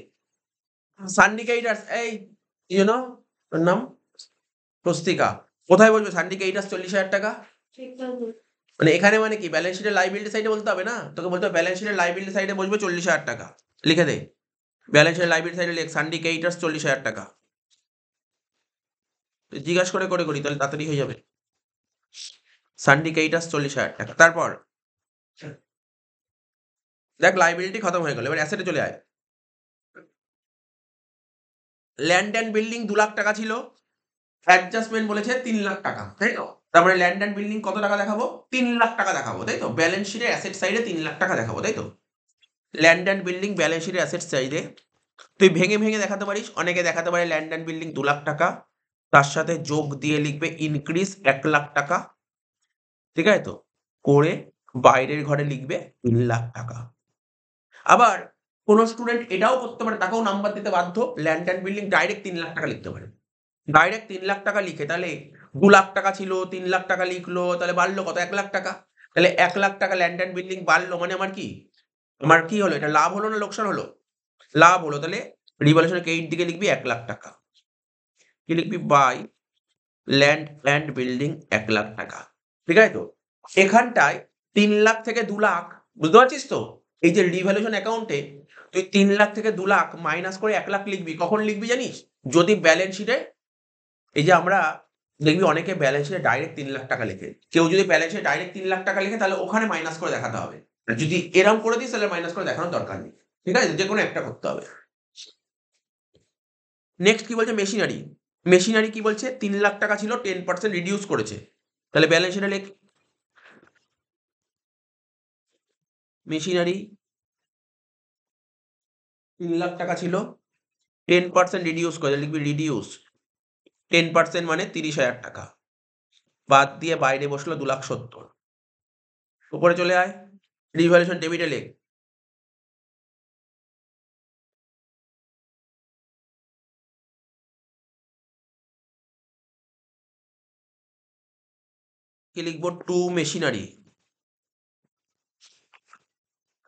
সান্ডিকেটার্স এই ইউ ওর নাম স্বস্তিকা। কোথায় বসবে সান্ডিকেটার্স 40,000 টাকা? মানে এখানে মানে কি ব্যালেন্স শিটের লাইবিলিটি সাইডে বলতে হবে না? তোকে বলতে হবে ব্যালেন্স শিটের লাইবিলিটি সাইডে বসবে 40,000 টাকা। লিখে দে। ব্যালেন্স শিটের লাইবিলিটি সাইডে লেখ সান্ডিকেটার্স 40,000 টাকা। জিজ্ঞাসা করে করে করি, তাহলে তাড়াতাড়ি হয়ে যাবে। সান্ডিকেটাস 40,000 টাকা। তারপর দেখ লাইবিলিটি খতম হয়ে গেল, এবার অ্যাসেটে চলে আয়। ল্যান্ড অ্যান্ড বিল্ডিং 2 লাখ টাকা ছিল, অ্যাডজাস্টমেন্ট বলেছে 3 লাখ টাকা, তাই তো? তার মানে ল্যান্ড অ্যান্ড বিল্ডিং কত টাকা দেখাবো? 3 লাখ টাকা দেখাবো, তাই তো? ব্যালেন্স শিটে অ্যাসেট সাইডে 3 লাখ টাকা দেখাবো, তাই তো? ল্যান্ড অ্যান্ড বিল্ডিং ব্যালেন্স শিটে অ্যাসেট সাইডে তুই ভেঙে ভেঙে দেখাতে পারিস। অনেকে দেখাতে পারে ল্যান্ড অ্যান্ড বিল্ডিং 2 লাখ টাকা, তার সাথে যোগ দিয়ে লিখবে ইনক্রিজ 1 লাখ টাকা, ঠিক আছে তো? করে বাইরের ঘরে লিখবে 3 লাখ টাকা। আবার কোন স্টুডেন্ট এটাও করতে পারে, তাকেও নাম্বার দিতে বাধ্য, land and building direct 3 lakh টাকা লিখতে পারে। ডাইরেক্ট 3 লাখ টাকা লিখে তাহলে 2 লাখ টাকা ছিল, 3 লাখ টাকা লিখলো, তাহলে বাড়লো কত? 1 লাখ টাকা। তাহলে 1 লাখ টাকা ল্যান্ড অ্যান্ড বিল্ডিং বাড়লো, মানে আমার কি হলো? এটা লাভ হলো না লোকসান হলো? লাভ হলো। তাহলে রিভ্যালুয়েশন ক্রেডিট দিকে লিখবি 1 লাখ টাকা। কি লিখবি? By land and building 1 lakh টাকা, ঠিক আছে তো? এখানটায় 3 লাখ থেকে 2 লাখ, বুঝতে পারছিস তো? এই যে রিভ্যালুয়েশন অ্যাকাউন্টে তুই 3 লাখ থেকে 2 লাখ মাইনাস করে 1 লাখ লিখবি। কখন লিখবি জানিস? যদি ব্যালেন্স শিটে, এই যে আমরা দেখবি অনেকে ব্যালেন্স শিটে ডাইরেক্ট 3 লাখ টাকা লেখে। কেউ যদি ব্যালেন্স শিটে ডাইরেক্ট 3 লাখ টাকা লেখে তাহলে ওখানে মাইনাস করে দেখাতে হবে। আর যদি এরম করে দিস তাহলে মাইনাস করে দেখানোর দরকার নেই। ঠিক আছে? যেকোনো একটা করতে হবে। নেক্সট কি বলছে? মেশিনারি। মেশিনারি কি বলছে? 3 লাখ টাকা ছিল, 10% রিডিউস করেছে। তাহলে ব্যালেন্স শিটে লেখ মেশিনারি 3 লাখ টাকা ছিল, 10% রিডিউস করে, লিখবি রিডিউস। 10% মানে 30,000 টাকা। বাদ দিয়ে বাইরে বসলো 2,70,000। উপরে চলে আয়, রিভ্যালুয়েশন ডেবিটে লেখ। কি লিখবো? টু মেশিনারি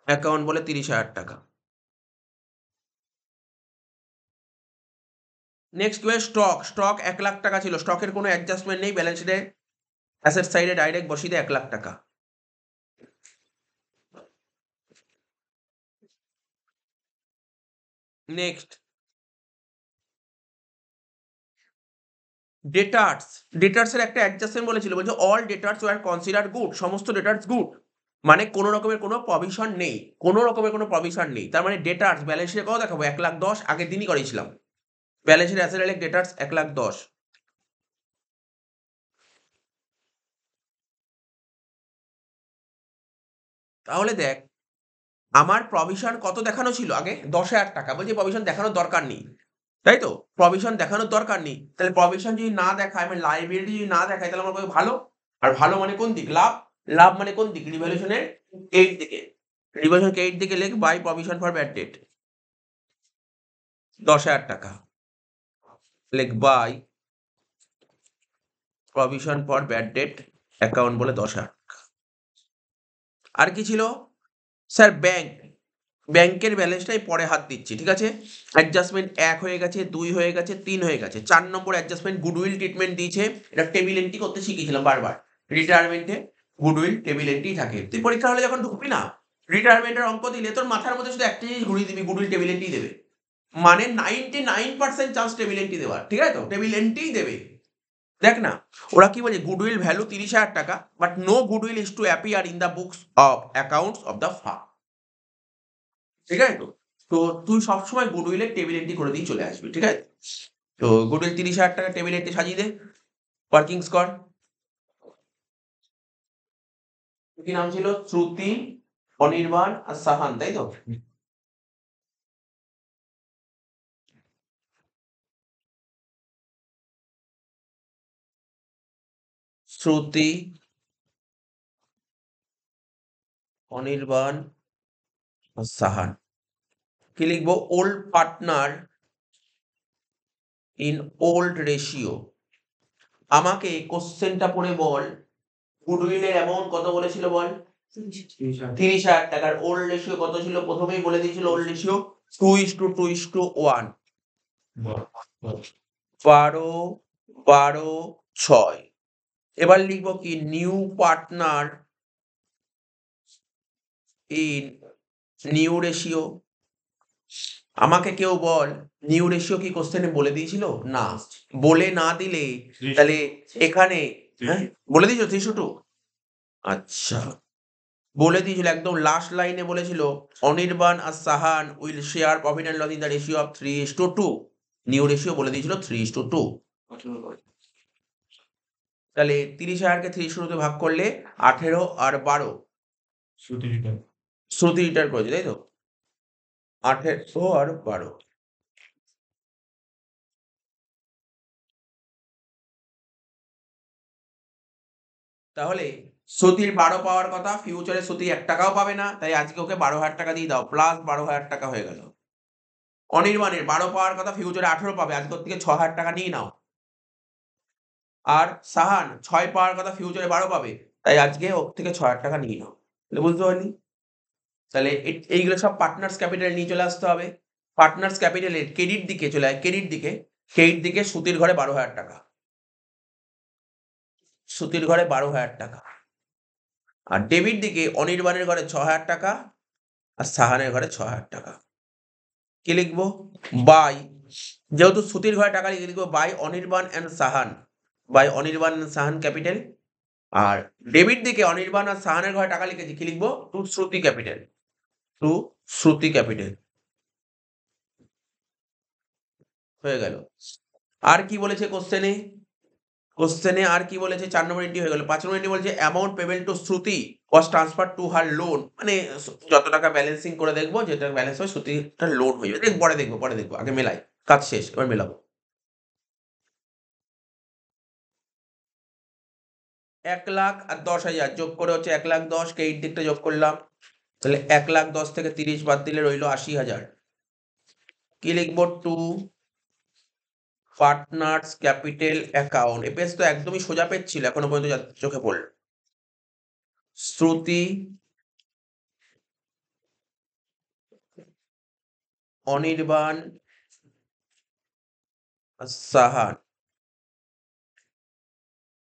অ্যাকাউন্ট বলে 30,000 টাকা। নেক্সট কি হয়? স্টক। স্টক 1 লাখ টাকা ছিল, স্টকের কোনো অ্যাডজাস্টমেন্ট নেই, ব্যালেন্স শিটে অ্যাসেট সাইডে ডাইরেক্ট বসিয়ে দে 1 লাখ টাকা। নেক্সট ডেটার্স। ডেটার্সের একটা অ্যাডজাস্টমেন্ট বলেছিল, বলছে all debtors were considered good. সমস্ত ডেটার্স গুড, মানে কোনো রকমের কোনো প্রভিশন নেই, কোনো রকমের কোনো প্রভিশন নেই। তার মানে ডেটার্স ব্যালেন্স শিটে কত দেখাবো? 1,10,000 আগের দিনই করেছিলাম। ব্যালেন্স শিটে অ্যাসেট লেখ ডেটার্স 1,10,000। তাহলে দেখ আমার প্রভিশন কত দেখানো ছিল আগে? 10,000 টাকা। বলছি প্রভিশন দেখানোর দরকার নেই, তাই তো? প্রভিশন দেখানোর দরকার নেই। তাহলে প্রভিশন যদি না দেখায়, মানে লাইবিলিটি যদি না দেখায়, তাহলে আমার ভালো। আর ভালো মানে কোন দিক? লাভ। লাভ মানে কোন দিক? রিভ্যালুয়েশনের 8 দিকে। রিভ্যালুয়েশন 8 দিকে লেখ by provision for bad debt 10,000 টাকা। লেখ by provision for bad debt account বলে 10,000 টাকা। আর কি ছিল? Sir bank. ব্যাংকের ব্যালেন্সটাই পরে হাত দিচ্ছি, ঠিক আছে? অ্যাডজাস্টমেন্ট 1 হয়ে গেছে, 2 হয়ে গেছে, 3 হয়ে গেছে। 4 নম্বর অ্যাডজাস্টমেন্ট গুডউইল ট্রিটমেন্ট দিয়েছে। এটা টেবিল এন্ট্রি করতে শিখিয়েছিলাম বারবার। রিটায়ারমেন্টে গুডউইল টেবিল এন্ট্রি থাকে। তুই পরীক্ষা হলে যখন ঢুকবি না, রিটায়ারমেন্টের অঙ্ক দিলে তোর মাথার মধ্যে শুধু একটা জিনিস ঘুরিয়ে দিবি, গুডউইল টেবিল এন্ট্রি দেবে। মানে 99% চান্স টেবিল এন্ট্রি দেওয়ার, ঠিক আছে তো? টেবিল এন্ট্রিই দেবে। দেখ না, ওরা কি বলে? গুডউইল ভ্যালু 30,000 টাকা, but no goodwill is to appear in the books of accounts of the firm, ঠিক আছে তো? তো তুই সবসময় গুডউইলের টেবিল এন্ট্রি করে দিয়ে চলে আসবি, ঠিক আছে? তো গুডউইল 30,000 টাকা টেবিল এন্ট্রি সাজিয়ে দে। ওয়ার্কিংস কর। কি নাম ছিল? শ্রুতি, অনির্বাণ আর সাহান, তাই তো? শ্রুতি, অনির্বাণ আর সাহান। কি লিখবো? Old partner in old ratio. আমাকে কোশ্চেনটা পড়ে বল, গুডউইলের অ্যামাউন্ট কত বলেছিল বল? 30,000 টাকার ওল্ড রেশিও কত ছিল? প্রথমেই বলে দিয়েছিল ওল্ড রেশিও 2:2:1। 12, 12, 6। এবার লিখবো কি? New partner in new ratio আমাকে কেউ বল নিউ রেশিও কি কোশ্চেনে বলে দিয়েছিল? না, বলে না দিলে তাহলে এখানে হ্যাঁ বলে দিয়েছিল 3:2। আচ্ছা, বলে দিয়েছিল একদম লাস্ট লাইনে বলেছিল অনির্বাণ আর Sahan will share profit and loss in the ratio of 3:2। New ratio বলে দিয়েছিল 3:2। তাহলে 30,000কে 3:2 ভাগ করলে 18 আর 12 শ্রুতি রিটার্ন করেছে, তাই তো? 18 আর 12। তাহলে শ্রুতির 12 পাওয়ার কথা, ফিউচারে শ্রুতি 1 টাকাও পাবে না, তাই আজকে ওকে 12,000 টাকা দিয়ে দাও, প্লাস 12,000 টাকা হয়ে গেল। অনির্বাণের 12 পাওয়ার কথা, ফিউচারে 18 পাবে, আজকে ওর থেকে 6,000 টাকা নিয়ে নাও। আর সাহান 6 পাওয়ার কথা, ফিউচারে 12 পাবে, তাই আজকে ওর থেকে 6,000 টাকা নিয়ে নাও। তাহলে বুঝতে পারলি? তাহলে এইগুলো সব পার্টনার্স ক্যাপিটাল নিয়ে চলে আসতে হবে। পার্টনার্স ক্যাপিটালের ক্রেডিট দিকে চলে আয়, ক্রেডিট দিকে শ্রুতির ঘরে 12,000 টাকা, শ্রুতির ঘরে 12,000 টাকা। আর ডেবিট দিকে অনির্বাণের ঘরে 6,000 টাকা আর সাহানের ঘরে 6,000 টাকা। কি লিখবো? বাই, যেহেতু শ্রুতির ঘরে টাকা লিখবো by Anirban and Sahan, by Anirban and Sahan capital. আর ডেবিট দিকে অনির্বাণ আর সাহানের ঘরে টাকা লিখেছি, কি লিখবো? To Shruti capital, to Shruti capital. হয়ে গেল। আর কি বলেছে কোশ্চেনে? কোশ্চেনে আর কি বলেছে? 4 নম্বর এন্ট্রি হয়ে গেল। 5 নম্বর এন্ট্রি বলছে amount payment to Shruti was transfer to her loan, মানে যত টাকা ব্যালেন্সিং করে দেখবো, যেটা ব্যালেন্স হবে শ্রুতিটা লোন হয়ে যাবে। পরে দেখবো, আগে মেলাই, কাজ শেষ, এবার মেলাবো। 1,00,000 আর 10,000 যোগ করে হচ্ছে 1,10,000, কে এই দিকটা যোগ করলাম, তাহলে 1,10,000 থেকে 30 বাদ দিলে রইল 80,000। কি লিখবো? Two partners capital account. এ পেজ তো একদমই সোজা পেজ ছিল, এখনো পর্যন্ত যা চোখে পড়ল। শ্রুতি, অনির্বাণ, সাহান।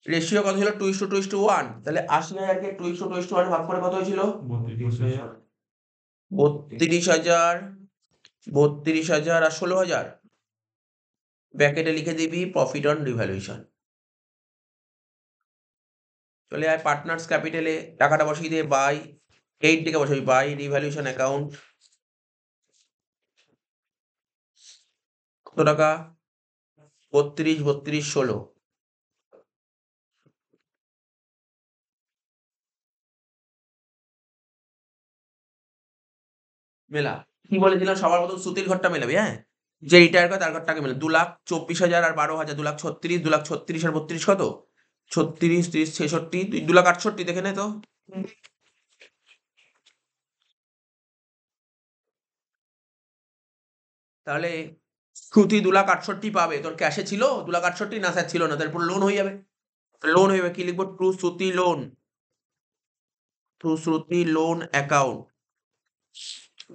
রেশিও কত ছিল? 2:2:1। তাহলে 80,000কে 2:2:1 ভাগ করে কত হয়েছিল? 32,000, 32,000 আর 16,000। ব্র্যাকেটে লিখে দিবি প্রফিট অন রিভ্যালুয়েশন। চলে আয় পার্টনার্স ক্যাপিটালে, টাকাটা বসিয়ে দিয়ে বাই, এইট দিকে বসাবি বাই রিভ্যালুয়েশন অ্যাকাউন্ট। কত টাকা? 32, 32, 16। মেলা। কি বলেছিলাম? সবার প্রথম শ্রুতির ঘরটা মেলাবি, হ্যাঁ? যে রিটায়ার করে তার ঘরটাকে মেলা। 2,24,000 আর 12,000, 2,36,000, 2,36 আর 32 কত? 36, 30, 66, 2,68,000 দেখে নে তো। তাহলে শ্রুতি 2,68,000 পাবে, তোর ক্যাশে ছিল 2,68,000, না স্যার ছিল না, তারপর লোন হয়ে যাবে। লোন হয়ে যাবে, কি লিখবো? To Shruti loan, two Shruti loan account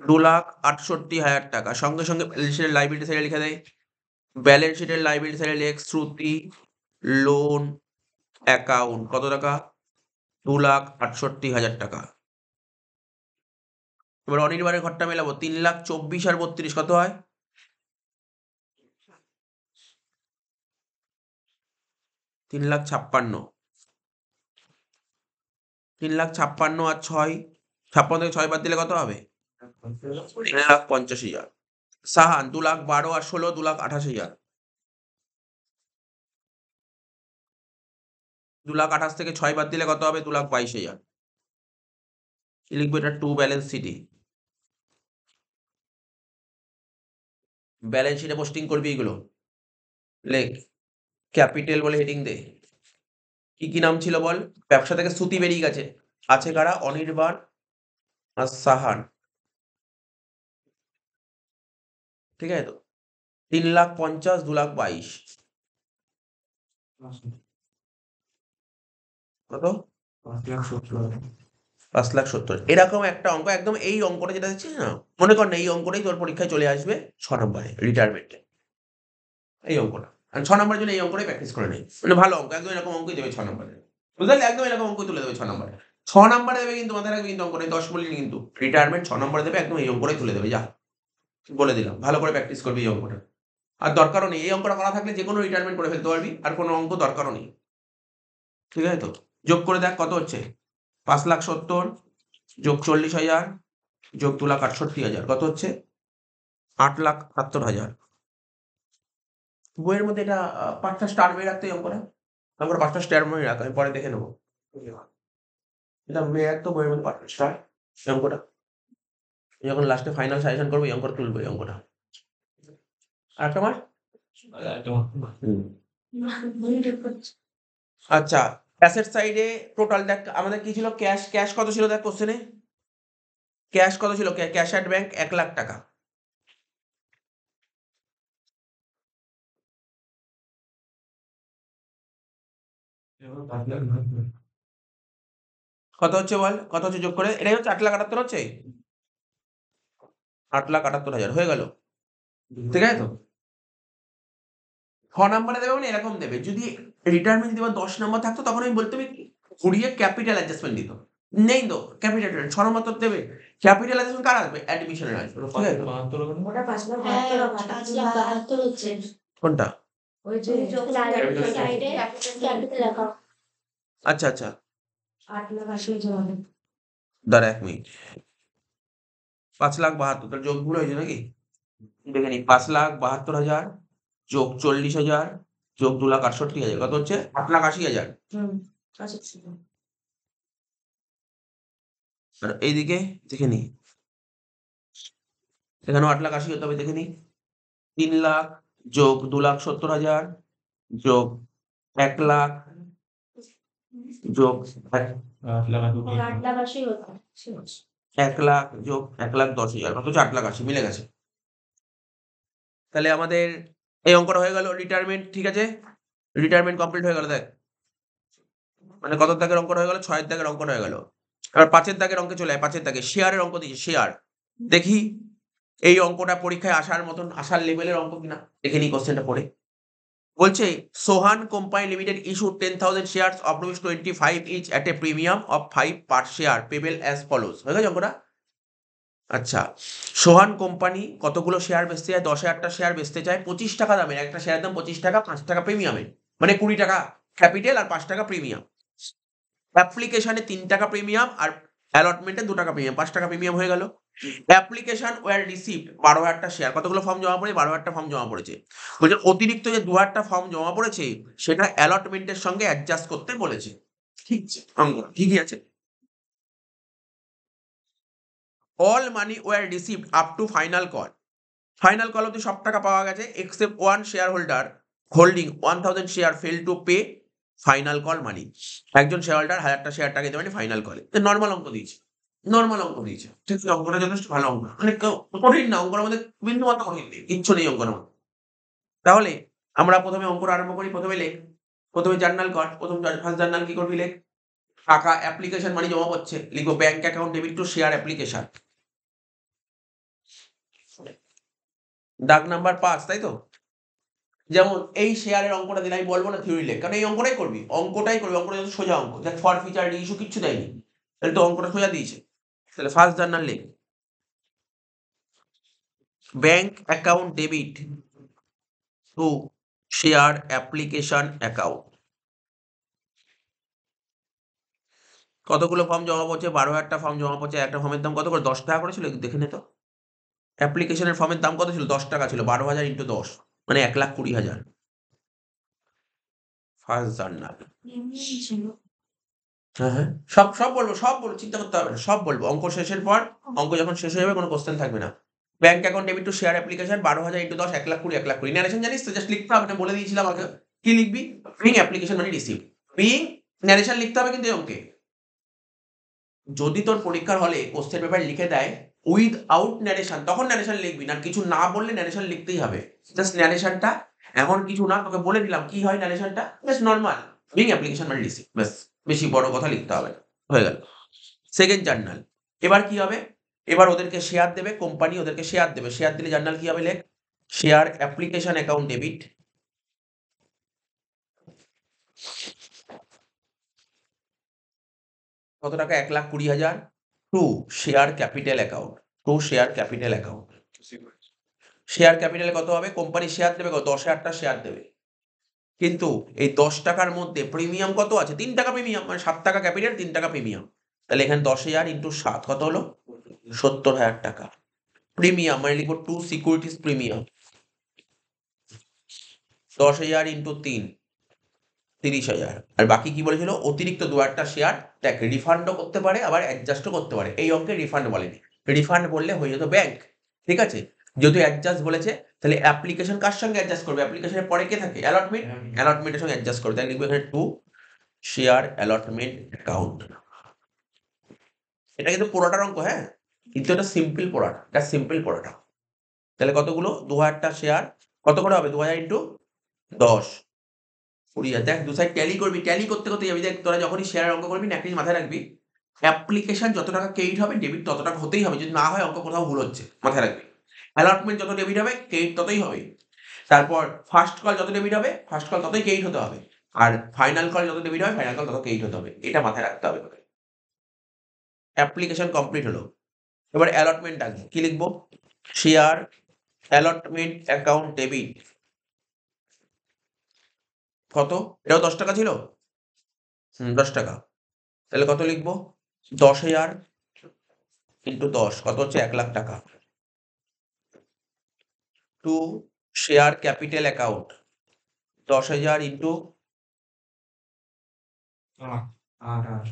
2,68,000 টাকা। সঙ্গে সঙ্গে ব্যালেন্স শিটের লাইবিলিটি সাইডে লিখে দেয়, ব্যালেন্স শিটের লাইবিলিটি সাইডে লেখ শ্রুতি লোন অ্যাকাউন্ট কত টাকা? 2,68,000 টাকা। এবার অনির্বাণের ঘরটা মেলাবো, 3,24,000 আর 32 কত হয়? 3,56,000। 3,56,000 আর 6, 56 থেকে 6 বাদ দিলে কত হবে? 3,50,000। সাহান 2,12,000 আর 16, 2,28,000। 2,28,000 থেকে 6 বাদ দিলে কত হবে? 2,22,000। কি লিখবো? এটা টু ব্যালেন্স শিটে, ব্যালেন্স শিটে পোস্টিং করবি এগুলো। লেখ ক্যাপিটাল বলে হেডিং দে। কি কি নাম ছিল বল? ব্যবসা থেকে শ্রুতি বেরিয়ে গেছে, আছে কারা? অনির্বাণ আর সাহান, ঠিক আছে তো? 3,50,000, 2,22,000 কত? 5,70,000। এরকম একটা অঙ্ক, একদম এই অঙ্কটা যেটা দিচ্ছিস না, মনে কর না এই অঙ্কটাই তোর পরীক্ষায় চলে আসবে 6 নম্বরে রিটায়ারমেন্টে। এই অঙ্কটা, আর 6 নম্বরের জন্য এই অঙ্কটাই প্র্যাকটিস করে নেই, মানে ভালো অঙ্ক, একদম এরকম অঙ্কই দেবে 6 নম্বরে, বুঝতে পারলি? একদম এরকম অঙ্কই তুলে দেবে 6 নম্বরে। 6 নম্বরে দেবে কিন্তু, মাথায় রাখবি কিন্তু, অঙ্কটাই 10 বলিনি কিন্তু, রিটায়ারমেন্ট 6 নম্বরে দেবে, একদম এই অঙ্কটাই তুলে দেবে। যা বলে দিলাম, ভালো করে প্র্যাকটিস করবি এই অঙ্কটা। আর দরকারও নেই, এই অঙ্কটা করা থাকলে যে কোনো রিটায়ারমেন্ট করে ফেলতে পারবি, আর কোনো অঙ্ক দরকারও নেই। ঠিক আছে তো? যোগ করে দেখ কত হচ্ছে। 5,70,000 যোগ 40,000 যোগ 2,68,000 কত হচ্ছে? 8,78,000। বইয়ের মধ্যে এটা 5টা স্টার মেরে রাখতে, এই অঙ্কটা। অঙ্কটা 5টা স্টার মেরে রাখ, আমি পরে দেখে নেবো। এটা মেরে রাখতো বইয়ের মধ্যে 5টা স্টার, এই অঙ্কটা। যখন লাস্টে ফাইনাল সাজেশন করবো এই অঙ্কটা তুলবো, এই অঙ্কটা। আরেকটা মার। আচ্ছা, অ্যাসেট সাইডে টোটাল দেখ আমাদের কি ছিল, ক্যাশ কত ছিল দেখ কোশ্চেনে। ক্যাশ কত ছিল? ক্যাশ অ্যাট ব্যাংক 1,00,000 টাকা। কত হচ্ছে বল, কত হচ্ছে যোগ করে? এটাই হচ্ছে 8,78,000 হচ্ছে। 8,78,000 হয়ে গেল। ঠিক আছে তো? খ নাম্বারে দেবে মানে এরকম দেবে। যদি রিটায়ারমেন্ট যদি 10 নাম্বার থাকতো তখন আমি বলতে হবে ঘুরিয়ে ক্যাপিটাল অ্যাডজাস্টমেন্ট দিত। নেই তো ক্যাপিটাল 6 নাম্বার তো দেবে। ক্যাপিটাল অ্যাডজাস্টমেন্ট কার আসবে? অ্যাডমিশনের আসবে। ঠিক আছে তো? ওটা 5,72 হচ্ছে। কোনটা? ওই যে সাইডে ক্যাপিটাল অ্যাকাউন্ট আচ্ছা আচ্ছা 8,80,000 দাঁড়া 1 মিনিট। 5,72,000 তাহলে যোগ ভুল হয়েছে নাকি? দেখে নিই। 5,72,000 যোগ 40,000 যোগ 2,68,000 কত হচ্ছে? 8,80,000। আচ্ছা আর এইদিকে দেখে নিই। এখানেও 8,80,000 হতে হবে, দেখে নিই। 3,00,000 যোগ 2,70,000 যোগ 1,00,000 যোগ 8,80,000 হচ্ছে। 1,00,000 যোগ 1,10,000 কত হচ্ছে? 8,80,000 মিলে গেছে। তাহলে আমাদের এই অঙ্কটা হয়ে গেল রিটায়ারমেন্ট। ঠিক আছে? রিটায়ারমেন্ট কমপ্লিট হয়ে গেল দেখ। মানে কত দাগের অঙ্কটা হয়ে গেল? 6 দাগের অঙ্কটা হয়ে গেল। এবার 5 দাগের অঙ্কে চলে আয়। 5 দাগে শেয়ারের অঙ্ক দিয়েছে, শেয়ার। দেখি এই অঙ্কটা পরীক্ষায় আসার মতন, আসার লেভেলের অঙ্ক কিনা। দেখে নিই কোশ্চেনটা পড়ে। বলছে Sohan company limited issued 10,000 shares of ₹25 each at a premium of 5 per share payable as follows। হয়ে গেছে অঙ্কটা? আচ্ছা, সোহান কোম্পানি কতগুলো শেয়ার বেচতে চায়? 10,000টা শেয়ার বেচতে চায় 25 টাকা দামের। একটা শেয়ারের দাম 25 টাকা, 5 টাকা প্রিমিয়ামে, মানে 20 টাকা ক্যাপিটাল আর 5 টাকা প্রিমিয়াম। অ্যাপ্লিকেশনে 3 টাকা প্রিমিয়াম আর অ্যালটমেন্টে 2 টাকা প্রিমিয়াম, 5 টাকা প্রিমিয়াম হয়ে গেল। অ্যাপ্লিকেশন ওয়ার রিসিভড 12,000টা শেয়ার। কতগুলো ফর্ম জমা পড়ে? 12,000টা ফর্ম জমা পড়েছে। বলছে অতিরিক্ত যে 2,000টা ফর্ম জমা পড়েছে সেটা অ্যালটমেন্টের সঙ্গে অ্যাডজাস্ট করতে বলেছে। ঠিক আছে, অঙ্কটা ঠিকই আছে। All money were received up to final call. Final call অব্দি সব টাকা পাওয়া গেছে except one share holder holding 1,000 share fail to pay final call money. একজন শেয়ার হোল্ডার 1,000টা শেয়ার টাকা দিতে পারেনি ফাইনাল কলে। নর্মাল অঙ্ক দিয়েছে, নর্মাল অঙ্ক দিয়েছে। ঠিক আছে, অঙ্কটা যথেষ্ট ভালো অঙ্ক, মানে কঠিন না অঙ্কটার মধ্যে, বিন্দু মাত্র কঠিন নেই, কিচ্ছু নেই অঙ্কটার মধ্যে। তাহলে আমরা প্রথমে অঙ্কটা আরম্ভ করি। প্রথমে লেখ, প্রথমে জার্নাল কর। প্রথম ফার্স্ট জার্নাল কি করবি লেখ। টাকা অ্যাপ্লিকেশন মানি জমা হচ্ছে, লিখবো bank account debit to share application. দাগ নাম্বার 5, তাই তো? যেমন এই শেয়ারের অঙ্কটা দিলে আমি বলবো না থিওরি লেখ, কারণ এই অঙ্কটাই করবি, অঙ্কটা যত সোজা অঙ্ক। দেখ ফর ফিচার ইস্যু কিচ্ছু দেয়নি, তাহলে তো অঙ্কটা সোজা দিয়েছে। তাহলে ফার্স্ট জার্নাল লেখ bank account debit to share application account. কতগুলো ফর্ম জমা পড়ছে? 12,000টা ফর্ম জমা পড়ছে। একটা ফর্মের দাম কত করে? 10 টাকা করে ছিল, দেখে নে তো। অ্যাপ্লিকেশনের ফর্মের দাম কত ছিল? 10 টাকা ছিল। 12,000 ইন্টু 10 মানে 1,20,000। First journal. হ্যাঁ, সব বলবো, চিন্তা করতে হবে না, সব বলবো। অঙ্ক শেষের পর, অঙ্ক যখন শেষ হয়ে যাবে কোনো কোশ্চেন থাকবে না। Bank account debit to share application 12,000 into 10 1,20,000 1,20,000। Narration জানিস তো? জাস্ট লিখতে হবে, এটা বলে দিয়েছিলাম আগে। কি লিখবি? বিইং অ্যাপ্লিকেশন মানি রিসিভড। বিইং ন্যারেশন লিখতে হবে কিন্তু এই অঙ্কে। যদি তোর পরীক্ষার হলে কোশ্চেন পেপার লিখে দেয় উইথআউট ন্যারেশন, তখন ন্যারেশন লিখবি না। কিছু না বললে ন্যারেশন লিখতেই হবে। জাস্ট ন্যারেশনটা এখন কিছু না, তোকে বলে দিলাম কি হয় ন্যারেশনটা, জাস্ট নরমাল বিইং অ্যাপ্লিকেশন মানি রিসিভড, ব্যাস। বেশি বড় কথা লিখতে হবে না, হয়ে গেল। Second journal. এবার কি হবে? এবার ওদেরকে শেয়ার দেবে, কোম্পানি ওদেরকে শেয়ার দেবে। শেয়ার দিলে জার্নাল কি হবে লেখ, শেয়ার অ্যাপ্লিকেশন অ্যাকাউন্ট ডেবিট কত টাকা? 1,20,000 two share capital account, two share capital account. Share capital কত হবে? কোম্পানি শেয়ার দেবে কত? 10,000টা শেয়ার দেবে। কিন্তু এই 10 টাকার মধ্যে প্রিমিয়াম কত আছে? 3 টাকা প্রিমিয়াম, মানে 7 টাকা ক্যাপিটাল, 3 টাকা প্রিমিয়াম। তাহলে এখানে 10,000 ইন্টু 7 কত হলো? 70,000 টাকা। প্রিমিয়াম মানে লিখবো টু সিকিউরিটিজ প্রিমিয়াম। 10,000 ইন্টু 3, 30,000। আর বাকি কি বলেছিল? অতিরিক্ত 2-1টা শেয়ার দেখ রিফান্ডও করতে পারে, আবার অ্যাডজাস্টও করতে পারে। এই অঙ্কে রিফান্ড বলেনি। রিফান্ড বললে হয়ে যেত ব্যাংক। ঠিক আছে, যেহেতু অ্যাডজাস্ট বলেছে তাহলে অ্যাপ্লিকেশন কার সঙ্গে অ্যাডজাস্ট করবে? অ্যাপ্লিকেশনের পরে কে থাকে? অ্যালটমেন্ট। অ্যালটমেন্টের সঙ্গে অ্যাডজাস্ট করবে। তাই লিখবো এখানে টু শেয়ার অ্যালটমেন্ট অ্যাকাউন্ট। এটা কিন্তু পুরোটার অঙ্ক, হ্যাঁ, কিন্তু এটা সিম্পল পড়াটা, এটা সিম্পল পড়াটা। তাহলে কতগুলো? 2,000টা শেয়ার। কত করে হবে? 2,000 ইন্টু 10, 20,000। দেখ দু সাইড ট্যালি করবি, ট্যালি করতে করতে যাবি। দেখ তোরা যখনই শেয়ারের অঙ্ক করবি না, একটা জিনিস মাথায় রাখবি, অ্যাপ্লিকেশন যত টাকা ক্রেডিট হবে ডেবিট তত টাকা হতেই হবে। যদি না হয় অঙ্ক কোথাও ভুল হচ্ছে, মাথায় রাখবি। অ্যালটমেন্ট যত ডেবিট হবে ক্রেডিট ততই হবে। তারপর ফার্স্ট কল যত ডেবিট হবে ফার্স্ট কল ততই ক্রেডিট হতে হবে। আর ফাইনাল কল যত ডেবিট হবে ফাইনাল কল তত ক্রেডিট হতে হবে। এটা মাথায় রাখতে হবে তোকে। অ্যাপ্লিকেশন কমপ্লিট হলো। এবার অ্যালটমেন্ট আসবে, কি লিখবো? Share allotment account debit. কত? এটাও 10 টাকা ছিল। 10 টাকা। তাহলে কত লিখবো? 10,000 ইন্টু 10 কত হচ্ছে? 1,00,000 টাকা। Two share capital account 10,000 into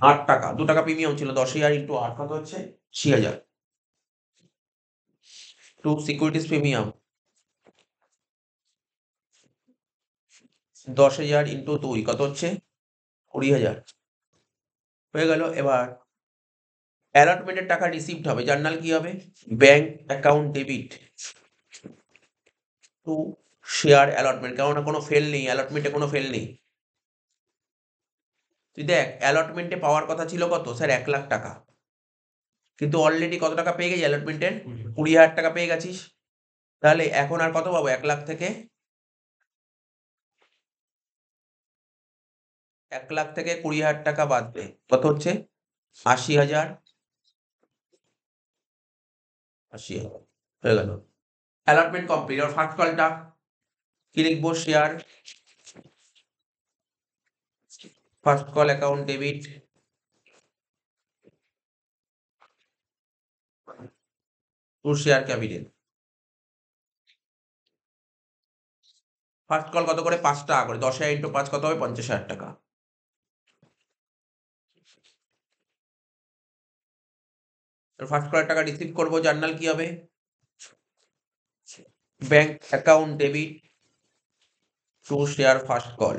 8 টাকা। 2 টাকা প্রিমিয়াম ছিল। 10,000 ইন্টু 8 কত হচ্ছে? 80,000। টু সিকিউরিটিজ প্রিমিয়াম 10,000 ইন্টু 2 কত হচ্ছে? 20,000 হয়ে গেল। এবার অ্যালটমেন্টের টাকা রিসিভড হবে, জার্নাল কি হবে? Bank account debit to share allotment. কেননা কোনো ফেল নেই, অ্যালটমেন্টে কোনো ফেল নেই। তুই দেখ অ্যালটমেন্টে পাওয়ার কথা ছিল কত? স্যার 1,00,000 টাকা, কিন্তু অলরেডি কত টাকা পেয়ে গেছি? অ্যালটমেন্টের 20,000 টাকা পেয়ে গেছিস। তাহলে এখন আর কত পাবো? 1,00,000 থেকে 1,00,000 থেকে 20,000 টাকা বাদবে কত হচ্ছে? 80,000। 80,000 হয়ে গেল। Allotment complete. আর ফার্স্ট কলটা কি লিখবো? Share first call account debit to share capital. First call কত করে? 5 টাকা করে। 10,000 ইন্টু 5 কত হবে? 50,000 টাকা। ফার্স্ট কলের টাকা রিসিভ করবো, জার্নাল কি হবে? Bank account debit to share first call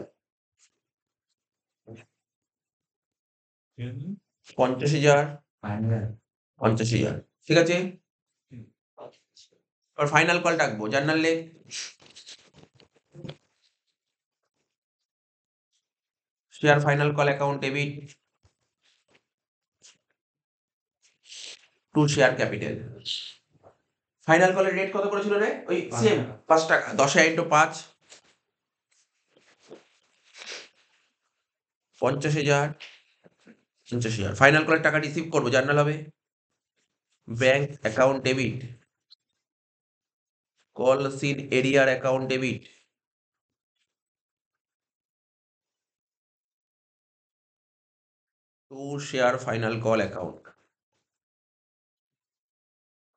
50,000, 50,000। ঠিক আছে, আর ফাইনাল কল ডাকবো, জার্নাল লেখ share final call account debit to share capital. Final কলের রেট কত করেছিল রে? ওই সেম 5 টাকা। 10,000 ইন্টু 5 50,000, 50,000। ফাইনাল কলের টাকা রিসিভ করবো, জার্নাল হবে ব্যাংক অ্যাকাউন্ট ডেবিট কল সিড arrear account debit to share final call account.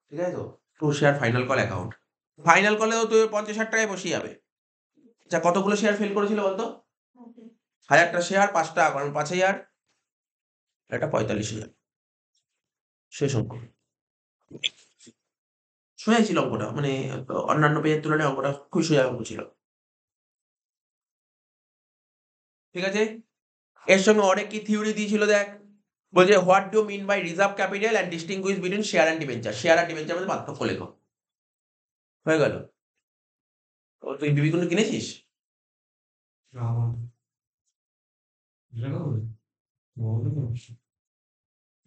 ঠিক আছে তো? To share final call account. Final কলেও তো 50,000 টাকায় বসে যাবে। আচ্ছা কতগুলো শেয়ার ফেল করেছিল বলতো? 1,000টা শেয়ার 5 টাকা কারণ 5,000, এটা 45,000। শেষ অঙ্ক। সোজাই ছিল অঙ্কটা, মানে অন্যান্য পেজের তুলনায় অঙ্কটা খুবই সোজা অঙ্ক ছিল। ঠিক আছে, এর সঙ্গে অনেক কি থিওরি দিয়েছিল দেখ। বলছে what do mean by reserve capital and distinguish between share and debenture. Share আর ডিবেঞ্চার মধ্যে পার্থক্য লেখো। হয়ে গেল। তো তুই বিবিগুলো কিনেছিস?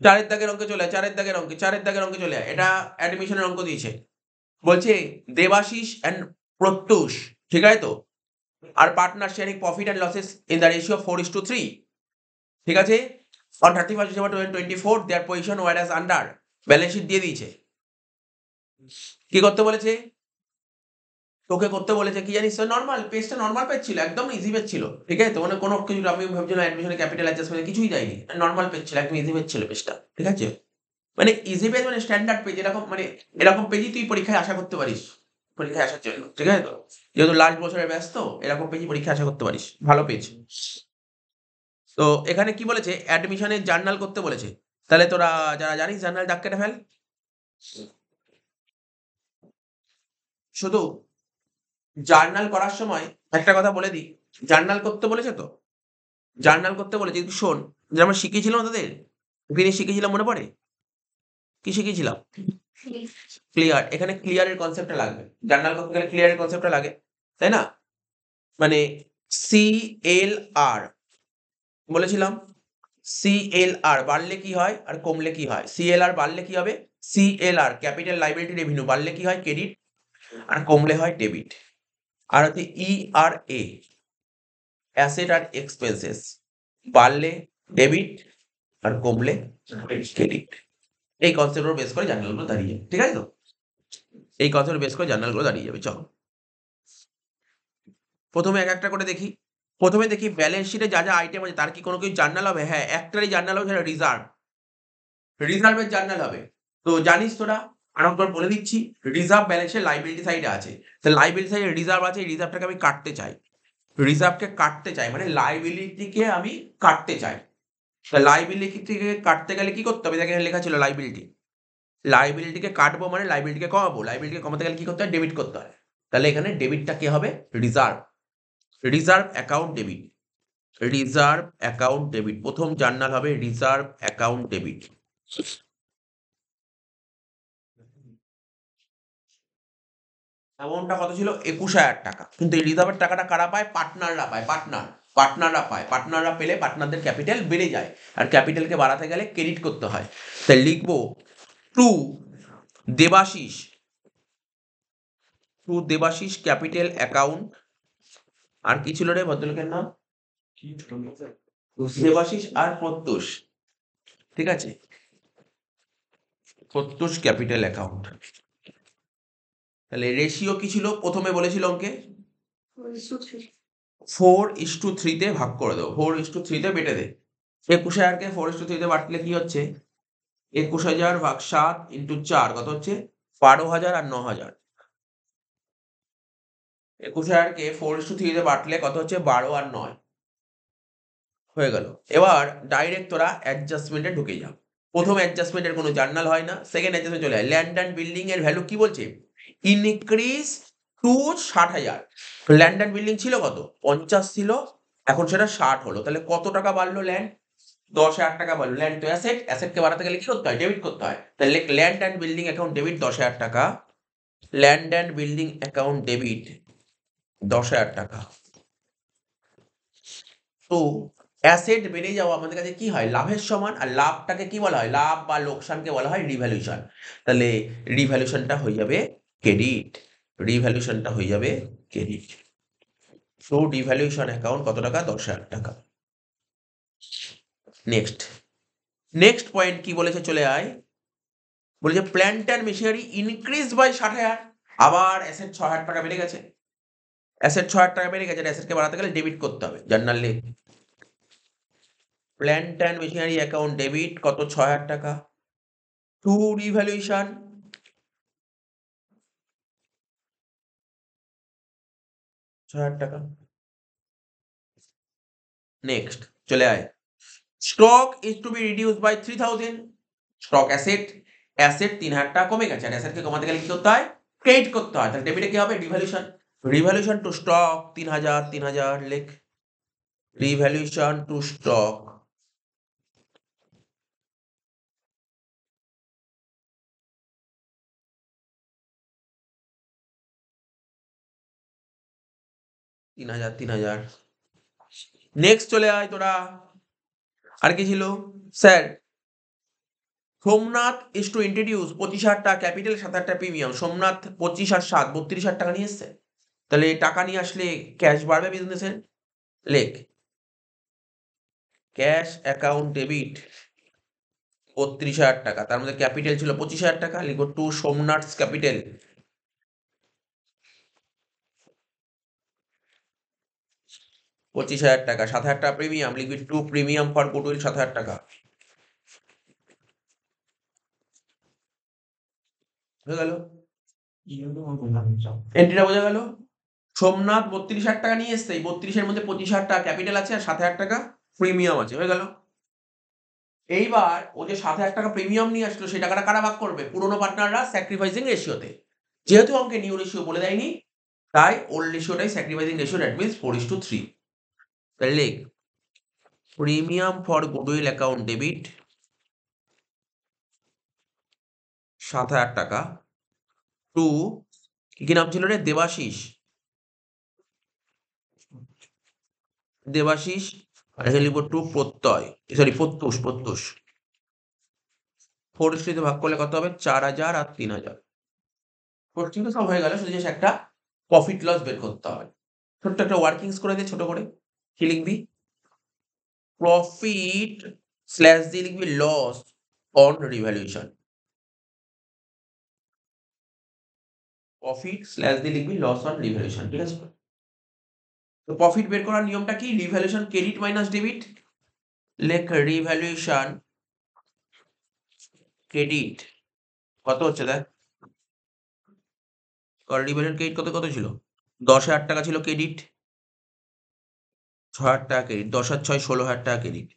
চারের দাগের অঙ্কে চলে আয়, চারের দাগের অঙ্কে চলে আয়। এটা অ্যাডমিশনের অঙ্ক দিয়েছে। বলছে দেবাশিস অ্যান্ড প্রত্যুষ, ঠিক আছে তো, আর partner sharing profit and losses in the ratio 4:3। ঠিক আছে, on 31st December 2024 their position were as under. Balance sheet দিয়ে দিয়েছে। কি করতে বলেছে? তোকে করতে বলেছে কি জানিস, নর্মাল পেজটা নর্মাল পেজ ছিল, একদম ইজি পেজ ছিল, ঠিক আছে? তো মানে কোনো কিছু আমি ভাবছিলাম অ্যাডমিশনে ক্যাপিটাল অ্যাডজাস্টমেন্ট কিছুই যায়নি, নর্মাল পেজ ছিল, একদম ইজি পেজ ছিল পেজটা, ঠিক আছে? মানে ইজি পেজ মানে স্ট্যান্ডার্ড পেজ, এরকম মানে এরকম পেজই তুই পরীক্ষায় আশা করতে পারিস, পরীক্ষায় আসার জন্য, ঠিক আছে? তো যেহেতু লাস্ট বছরের ব্যস্ত, এরকম পেজই পরীক্ষায় আশা করতে পারিস, ভালো পেজ। তো এখানে কি বলেছে, অ্যাডমিশনের জার্নাল করতে বলেছে, তাহলে তোরা যারা জানিস জার্নাল ডাক কেটে ফেল। শুধু জার্নাল করার সময় একটা কথা বলে দিই, জার্নাল করতে বলেছে তো, জার্নাল করতে বলেছে, তুই শোন, যে আমরা শিখিয়েছিলাম তোদের, ওখানে শিখেছিলাম, মনে পড়ে কি শিখিয়েছিলাম? ক্লিয়ার। এখানে ক্লিয়ারের কনসেপ্টটা লাগবে, জার্নাল করতে গেলে ক্লিয়ারের কনসেপ্টটা লাগে, তাই না? মানে CLR বলেছিলাম, CLR বাড়লে কি হয় আর কমলে কি হয়? CLR বাড়লে কি হবে? CLR ক্যাপিটাল লাইবিলিটি রেভিনিউ বাড়লে কি হয়? ক্রেডিট, আর কমলে হয় ডেবিট। আর হচ্ছে ERA অ্যাসেট আর এক্সপেন্সেস, বাড়লে ডেবিট আর কমলে ক্রেডিট। এই কনসেপ্টের বেস করে জার্নালগুলো দাঁড়িয়ে যাবে, ঠিক আছে তো? এই কনসেপ্ট বেস করে জার্নালগুলো দাঁড়িয়ে যাবে। চলো প্রথমে এক একটা করে দেখি। প্রথমে দেখি ব্যালেন্স শিটে যা যা আইটেম আছে তার কি কোনো কিছু জার্নাল হবে? হ্যাঁ, একটারই জার্নাল হবে, সেটা রিজার্ভ, রিজার্ভের জার্নাল হবে। তো জানিস তোরা, আরেকবার বলে দিচ্ছি, রিজার্ভ ব্যালেন্সের লাইবিলিটি সাইডে আছে, তো লাইবিলিটি সাইডে রিজার্ভ আছে, এই রিজার্ভটাকে আমি কাটতে চাই, রিজার্ভকে কাটতে চাই মানে লাইবিলিটিকে আমি কাটতে চাই। তা লাইবিলিটিকে কাটতে গেলে কি করতে হবে? দেখে লেখা ছিল লাইবিলিটি, লাইবিলিটিকে কাটবো মানে লাইবিলিটিকে কমাবো, লাইবিলিটিকে কমাতে গেলে কি করতে হয়? ডেবিট করতে হয়। তাহলে এখানে ডেবিটটা কি হবে? Reserve, reserve account debit, reserve account debit, প্রথম জার্নাল হবে রিজার্ভ অ্যাকাউন্ট ডেবিট। অ্যামাউন্টটা কত ছিল? 21,000 টাকা। কিন্তু এই রিজার্ভের টাকাটা কারা পায়? পার্টনাররা পায়, পার্টনাররা পায়, পার্টনাররা পেলে পার্টনারদের ক্যাপিটাল বেড়ে যায়, আর ক্যাপিটালকে বাড়াতে গেলে ক্রেডিট করতে হয়। তাই লিখবো to Debashis, to Debashis capital account. আর কি ছিল রে ভদ্রলোকের নাম? দেবাশিস আর প্রত্যুষ, ঠিক আছে? প্রত্যুষ ক্যাপিটাল অ্যাকাউন্ট। তাহলে রেশিও কি ছিল প্রথমে বলেছিল অঙ্কে? 4:3 তে ভাগ করে দেবো, 4:3 তে বেটে দে। 21,000 কে 4:3 তে বাটলে কি হচ্ছে? 21,000 ভাগ 7 ইন্টু 4 কত হচ্ছে? 12,000 আর 9,000। 21,000 কে 4:3 তে বাটলে কত হচ্ছে? 12 আর 9 হয়ে গেল। এবার ডাইরেক্ট তোরা অ্যাডজাস্টমেন্টে ঢুকে যা। প্রথম অ্যাডজাস্টমেন্টের কোনো জার্নাল হয় না, সেকেন্ড অ্যাডজাস্টমেন্ট চলে যায়। ল্যান্ড অ্যান্ড বিল্ডিং এর ভ্যালু কি বলছে? Increase two 60,000। Land and building ছিল কত? 50 ছিল, এখন সেটা 60 হলো। তাহলে কত টাকা বাড়লো? ল্যান্ড 10,000 টাকা বাড়লো। ল্যান্ড তো অ্যাসেট, অ্যাসেটকে বাড়াতে গেলে কি করতে হয়? ডেবিট করতে হয়। তাহলে land and building account debit 10,000 টাকা, land and building account debit 10,000 টাকা। তো অ্যাসেট বেড়ে যাওয়া আমাদের কাছে কি হয়? লাভের সমান। আর লাভটাকে কি বলা হয়? লাভ বা লোকসানকে বলা হয় রিভ্যালুয়েশন। তাহলে রিভ্যালুয়েশনটা হয়ে যাবে ক্রেডিট, রিভ্যালুয়েশনটা হয়ে যাবে ক্রেডিট। সো রিভ্যালুয়েশন অ্যাকাউন্ট কত টাকা? 10,000 টাকা। নেক্সট, নেক্সট পয়েন্ট কি বলেছে? চলে আয়। বলেছে plant and machinery increase by 60,000। আবার অ্যাসেট 6,000 টাকা বেড়ে গেছে, অ্যাসেট 6,000 টাকা বেড়ে গেছে, অ্যাসেটকে বাড়াতে গেলে ডেবিট করতে হবে। জার্নাল লিখ, plant and machinery account debit কত? 6,000 টাকা টু রিভ্যালুয়েশন, 6,000 টাকা। নেক্সট চলে আয়। Stock is to be reduce by 3,000। Stock asset, asset 3,000 টাকা কমে গেছে, আর অ্যাসেটকে কমাতে গেলে কি করতে হয়? ক্রেডিট করতে হয়। তাহলে ডেবিটে কি হবে? রিভ্যালুয়েশন, রিভ্যালুয়েশন টু স্টক 3,000, 3,000 লেখ, রিভ্যালুয়েশন টু স্টক 3,000, 3,000। নেক্সট চলে আয় তোরা। আর কি ছিল? Sir Somnath is to introduce 25,000 টাকা ক্যাপিটাল, 7,000 টাকা প্রিমিয়াম। সোমনাথ 25 আর 7 32,000 টাকা নিয়ে এসছে। তাহলে টাকা নিয়ে আসলে ক্যাশ বাড়বে বিজনেসের, লেখ ক্যাশ অ্যাকাউন্ট ডেবিট 32,000 টাকা। তার মধ্যে ক্যাপিটাল ছিল 25,000 টাকা, লিখো টু সোমনাথস ক্যাপিটাল 25,000 টাকা, 7,000 টাকা প্রিমিয়াম, লিখবি টু প্রিমিয়াম ফর গুডউইল 7,000 টাকা, হয়ে গেল। এন্ট্রিটা বোঝা গেল। সোমনাথ 32,000 টাকা নিয়ে এসছে, এই 32-এর মধ্যে 25,000 টাকা ক্যাপিটাল আছে আর 7,000 টাকা প্রিমিয়াম আছে, হয়ে গেল। এইবার ও যে 7,000 টাকা প্রিমিয়াম নিয়ে আসলো সেই টাকাটা কারা ভাগ করবে? পুরোনো পার্টনাররা স্যাক্রিফাইসিং রেশিওতে। যেহেতু অঙ্কে নিউ রেশিও বলে দেয়নি তাই ওল্ড রেশিওটাই স্যাক্রিফাইসিং রেশিও, দ্যাট মিনস 4:3। তাহলে লিখ premium for goodwill account debit 7,000 টাকা টু, কি নাম ছিল রে? দেবাশিস, দেবাশিস, আর এখানে লিখবো টু প্রত্যয়, সরি প্রত্যুষ, প্রত্যুষ। 4:3 ভাগ করলে কত হবে? 4,000 আর 3,000। প্রত্যেকটা সব হয়ে গেল, শুধু জাস্ট একটা প্রফিট লস বের করতে হবে। ছোট্ট একটা ওয়ার্কিংস করে দিয়ে ছোট করে কি লিখবি? প্রফিট স্ল্যাশ দিয়ে লিখবি loss on revaluation, profit slash দিয়ে লিখবি লস অন রিভ্যালুয়েশন, ঠিক আছে? তো প্রফিট বের করার নিয়মটা কি? রিভ্যালুয়েশন ক্রেডিট মাইনাস ডেবিট, লেখ রিভ্যালুয়েশন ক্রেডিট কত হচ্ছে দেখ, রিভ্যালুয়েশন ক্রেডিট কত ছিল? 10,000 টাকা ছিল ক্রেডিট, 6,000 টাকা ক্রেডিট, 10 আর 6 16,000 টাকা ক্রেডিট।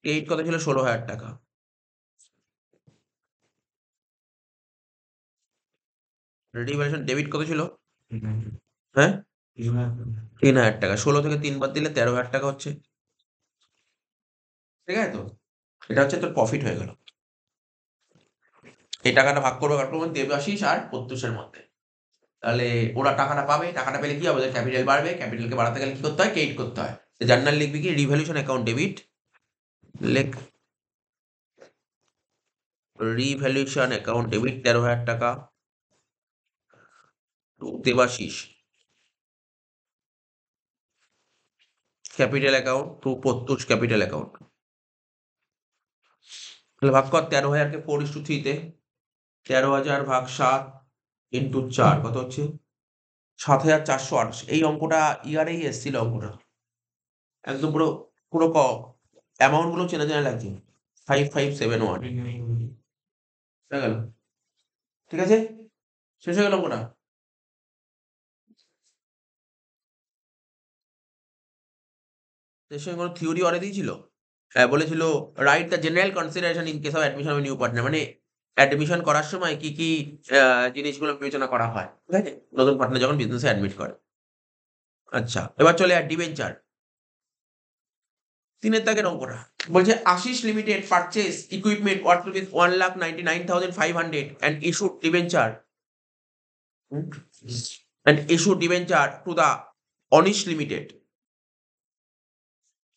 ক্রেডিট কত ছিল? 16,000 টাকা। রিভ্যালুয়েশন ডেবিট কত ছিল? হ্যাঁ 3,000 টাকা। 16 থেকে 3 বাদ দিলে 13,000 টাকা হচ্ছে, ঠিক আছে? তো এটা হচ্ছে তোর প্রফিট হয়ে গেল। এই টাকাটা ভাগ করবো দেবাশিস আর প্রত্যুষের মধ্যে। তাহলে ওরা টাকাটা পাবে, টাকাটা পেলে কি হবে? ওদের ক্যাপিটাল বাড়বে, ক্যাপিটালকে বাড়াতে গেলে কি করতে হয়? ক্রেডিট করতে হয়। জার্নাল লিখবি কি? রিভ্যালুয়েশন অ্যাকাউন্ট ডেবিট, লেখ রিভ্যালুয়েশন অ্যাকাউন্ট ডেবিট 13,000 টাকা to Debashis, capital account to Pratyush capital account. তাহলে ভাগ কর 13,000-কে 4:3-তে, 13,000 ভাগ 7 ইন্টু 4 কত হচ্ছে? 7,428। এই অঙ্কটা ইয়ারেই এসেছিল, অঙ্কটা একদম পুরো পুরো অ্যামাউন্ট গুলো চেনা চেনা লাগছে। 5571 হয়ে গেল, ঠিক আছে? শেষ হয়ে গেল অঙ্কটা। শেষ হয়ে কোনো থিওরি অরে দিয়েছিল? হ্যাঁ বলেছিল write the general consideration in case of admission of new partner, মানে অ্যাডমিশন করার সময় কি কি জিনিসগুলো বিবেচনা করা হয়, ঠিক আছে? নতুন পার্টনার যখন বিজনেসে অ্যাডমিট করে। আচ্ছা এবার চলে আর ডিবেঞ্চার 3-এর দাগের অঙ্কটা। বলছে Ashis limited purchase equipment worth rupees 1,99,500 and issued debenture to the Anish limited,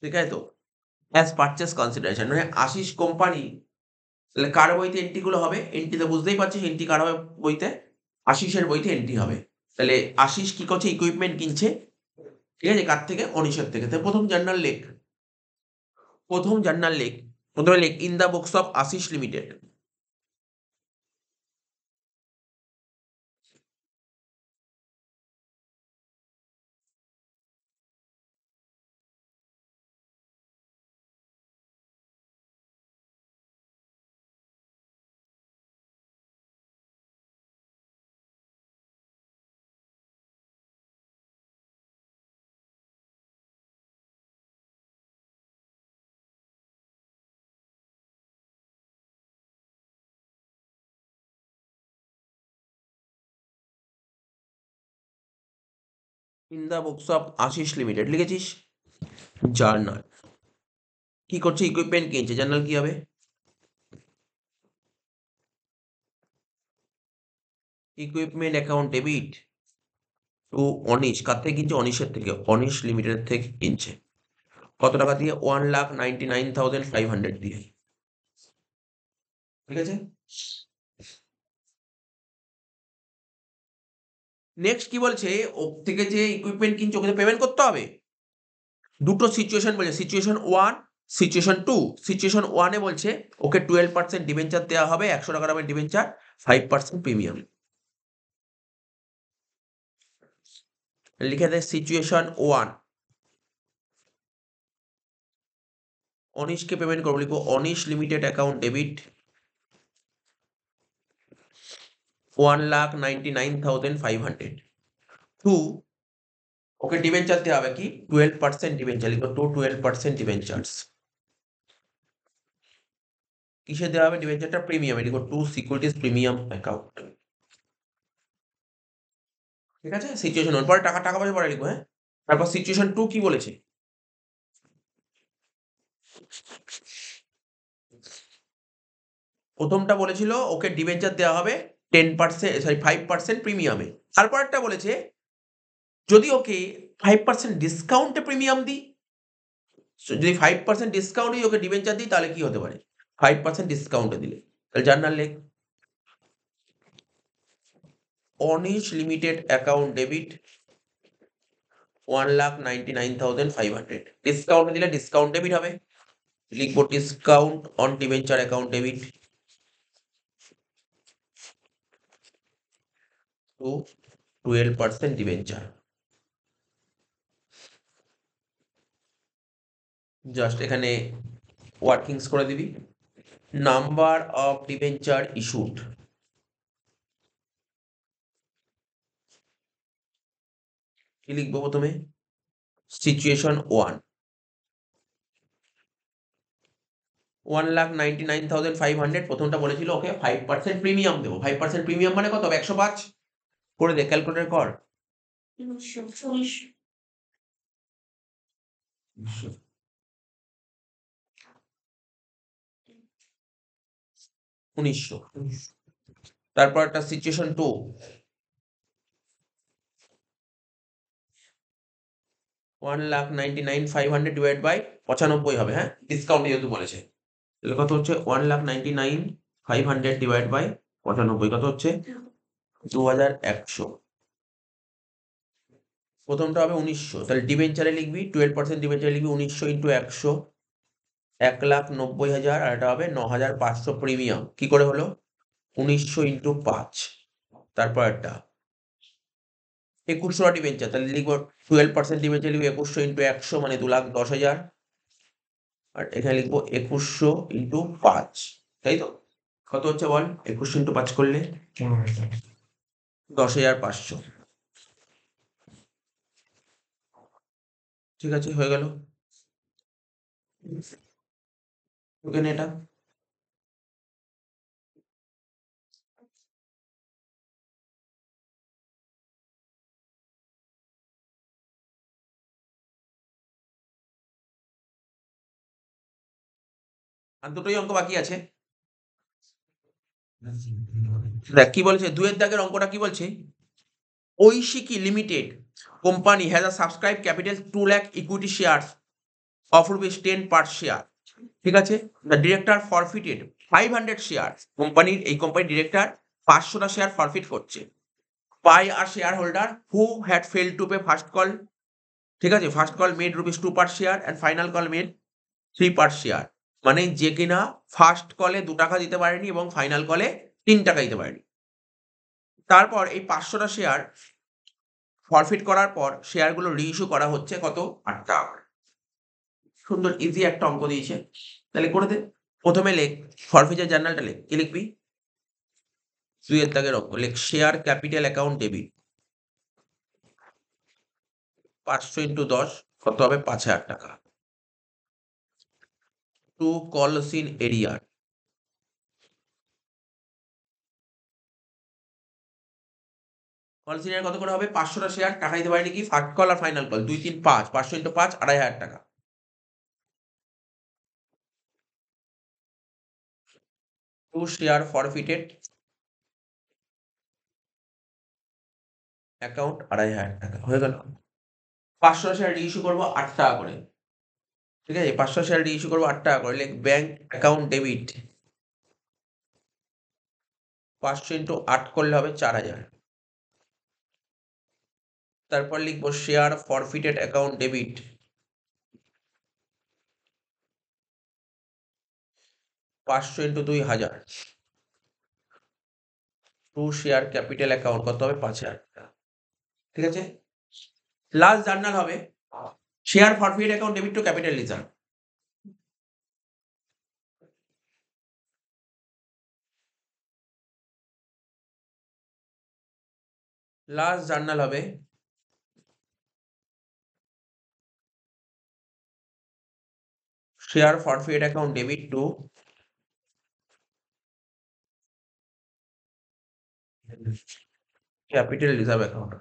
ঠিক আছে? তো অ্যাজ পারচেজ কনসিডারেশন, মানে আশিস কোম্পানি, তাহলে কার বইতে এন্ট্রি গুলো হবে? এন্ট্রিতে বুঝতেই পারছিস এন্ট্রি কার হবে বইতে? আশিসের বইতে এন্ট্রি হবে। তাহলে আশিস কি করছে? ইকুইপমেন্ট কিনছে, ঠিক আছে? কার থেকে? অনিশের থেকে। তাহলে প্রথম জার্নাল লেখ, প্রথমে লেখ in the books of Ashis limited. In the books of Ashis limited লিখেছিস। জার্নাল কি করছে? ইকুইপমেন্ট কিনছে, জার্নাল কি হবে? Equipment account debit to Anish, কার থেকে কিনছে? অনিশের থেকে, অনিশ লিমিটেড থেকে কিনছে। কত টাকা দিয়ে? 1,99,500 দিয়ে, ঠিক আছে? নেক্সট কি বলছে? ও থেকে যে ইকুইপমেন্ট কিনছে ওকে পেমেন্ট করতে হবে। দুটো সিচুয়েশন বলছে, সিচুয়েশন 1, সিচুয়েশন 2। সিচুয়েশন 1 এ বলছে ওকে 12% ডিবেঞ্চার দেওয়া হবে, 100 টাকা দামের ডিবেঞ্চার, 5% প্রিমিয়াম। লিখে দেয় সিচুয়েশন 1, অনিশকে পেমেন্ট করবো, লিখবো Anish limited account debit 1,99,500 to, okay debenture দেওয়া হবে কি 12% ডিবেঞ্চার, লিখবো টু 12% ডিবেঞ্চার্স। কিসে দেওয়া হবে ডিবেঞ্চারটা? প্রিমিয়ামে, লিখবো টু সিকিউরিটিজ প্রিমিয়াম অ্যাকাউন্ট। ঠিক আছে, সিচুয়েশন 1 পরে টাকা টাকা পয়সা পরে লিখবো, হ্যাঁ। তারপর সিচুয়েশন 2 কি বলেছে? প্রথমটা বলেছিল ওকে ডিবেঞ্চার দেওয়া হবে 5% প্রিমিয়ামে। তারপরটা বলেছে যদি ওকে 5% ডিসকাউন্টে প্রিমিয়াম দিই, যদি 5% ডিসকাউন্ট দিই ওকে ডিবেঞ্চার দিই, তাহলে কি হতে পারে? 5% ডিসকাউন্টে দিলে, তাহলে জার্নাল লেখ Anish limited account debit 1,99,500, discount দিলে ডিসকাউন্ট ডেবিট হবে, লিখবো discount on debenture account debit to 12% debenture. Just এখানে ওয়ার্কিংস করে দিবি। নাম্বার অফ ডিবেঞ্চার ইস্যুড, কি লিখবো প্রথমে? সিচুয়েশন 1, 1,99,500, প্রথমটা বলেছিল ওকে 5% প্রিমিয়াম দেবো। 5% প্রিমিয়াম মানে কত হবে? 105 করে দে, ক্যালকুলেটর কর। 1900। তারপর একটা সিচুয়েশন 2, 1,99,500 ডিভাইড বাই 95 হবে, হ্যাঁ, ডিসকাউন্ট যেহেতু বলেছে। তাহলে কত হচ্ছে? 1,99,500 ডিভাইড বাই 95 কত হচ্ছে? 2,100। প্রথমটা হবে 1900, তাহলে ডিবেঞ্চারে লিখবি 12% ডিবেঞ্চারে লিখবি 1900 ইন্টু 100, 1,90,000, আর এটা হবে 9,500 প্রিমিয়াম। কি করে হলো? 1900 ইন্টু 5। তারপর একটা 2100 ডিবেঞ্চার, তাহলে লিখবো 12% ডিবেঞ্চার লিখবো 2100 ইন্টু 100 মানে 2,10,000, আর এখানে লিখবো 2100 ইন্টু 5, তাই তো? কত হচ্ছে বল 2100 ইন্টু 5 করলে? 10,500। ঠিক আছে, হয়ে গেল ওখানে এটা। আর দুটোই অঙ্ক বাকি আছে। দেখ কি বলছে, 2 এর দাগের অঙ্কটা কি বলছে? Aishiki limited company has a subscribe capital 2 lakh equity shares of ₹10 per share. ঠিক আছে, দ্য ডিরেক্টর ফরফিটেড 500 শেয়ার। কোম্পানির এই কোম্পানির ডিরেক্টর 500টা শেয়ার ফরফিট করছে। বাই আর share holder who had fail to pay first call. ঠিক আছে, first call made ₹2 per share and final call made 3 per share. মানে যে কিনা ফার্স্ট কলে 2 টাকা দিতে পারেনি এবং ফাইনাল কলে 3 টাকা দিতে পারেনি। তারপর এই 500টা শেয়ার ফরফিট করার পর শেয়ারগুলো রিইস্যু করা হচ্ছে কত? 8 টাকা করে। সুন্দর ইজি একটা অঙ্ক দিয়েছে, তাহলে করে দে। প্রথমে লেখ ফরফিটের জার্নালটা লেখ, কি লিখবি? 2 এর দাগের অঙ্ক লেখ share capital account debit 500 into 10 কত হবে? 5,000 টাকা। টু কলস ইন এরিয়ার, কলস ইন এরিয়ার কত করে হবে? 500টা শেয়ার টাকা দিতে পারেনি কি ফার্স্ট কল আর ফাইনাল কল 2, 3, 5, 500 ইন্টু 5 2,500 টাকা। টু শেয়ার ফরফিটেড অ্যাকাউন্ট 2,500 টাকা, হয়ে গেল। 500 শেয়ার রিইস্যু করবো 8 টাকা করে। ঠিক আছে, 500 শেয়ার রিইস্যু করবো 8 টাকা করে। লেখ ব্যাংক অ্যাকাউন্ট ডেবিট 500 ইন্টু 8 করলে হবে 4,000। তারপর লিখবো share forfeited account debit 500 into 2,000 to share capital account কত হবে? 5,000 টাকা। ঠিক আছে, লাস্ট জার্নাল হবে share forfeit account debit to capital reserve. Last journal হবে share forfeit account debit to capital reserve account.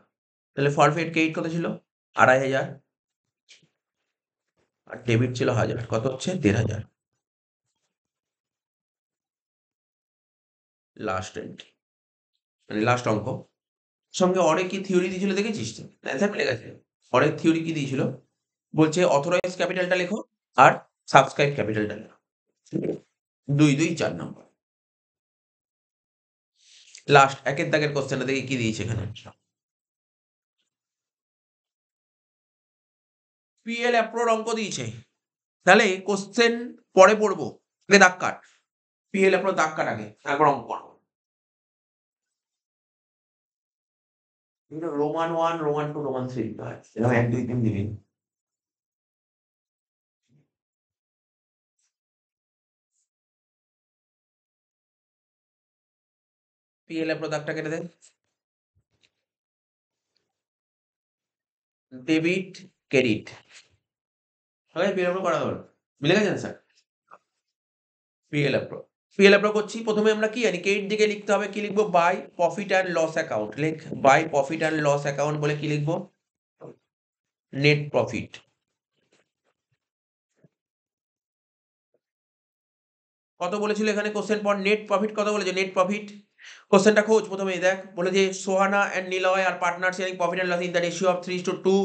তাহলে ফরফিট ক্রেডিট কত ছিল? 2500, আর ডেবিট ছিল 1000, কত হচ্ছে? 1500। লাস্ট এন্ট্রি মানে লাস্ট অঙ্ক। সঙ্গে অনেক কি থিওরি দিয়েছিল দেখেছিস তো? অ্যান্সার মিলে গেছে। অনেক থিওরি কি দিয়েছিল? বলছে অথরাইজ ক্যাপিটালটা লেখো আর সাবস্ক্রাইব ক্যাপিটালটা লেখো। 2 2 4 নম্বর। লাস্ট একের দাগের কোশ্চেনটা দেখি কি দিয়েছে এখানে। পিএল অ্যাপ্রোর অঙ্ক দিয়েছে। তাহলে কোশ্চেন পরে পড়বো, আগে দাগ কাট। পিএল অ্যাপ্রোর দাগ কাট আগে, তারপর অঙ্ক করবো। রোমান 1, রোমান 2, রোমান 3 হয়। এরকম 1 2 3 দিবি। পিএল অ্যাপ্রোর দাগটা কেটে দেন। ডেবিট ক্রেডিট সবাই পিএল অ্যাপ্রো করা হলো, মিলে গেছেন স্যার? পিএল অ্যাপ্রো, পিএল অ্যাপ্রো করছি। প্রথমে আমরা কি জানি, ক্রেডিট দিকে লিখতে হবে কি লিখবো? By profit and loss account. লিখ by profit and loss account বলে কি লিখবো? Net profit. কত বলেছিল এখানে কোশ্চেন পর? নেট প্রফিট কত বলেছে? নেট প্রফিট কোশ্চেনটা খোঁজ। প্রথমেই দেখ, বলে যে সোহানা অ্যান্ড নিলয় আর partner sharing profit and loss in the ratio of 3:2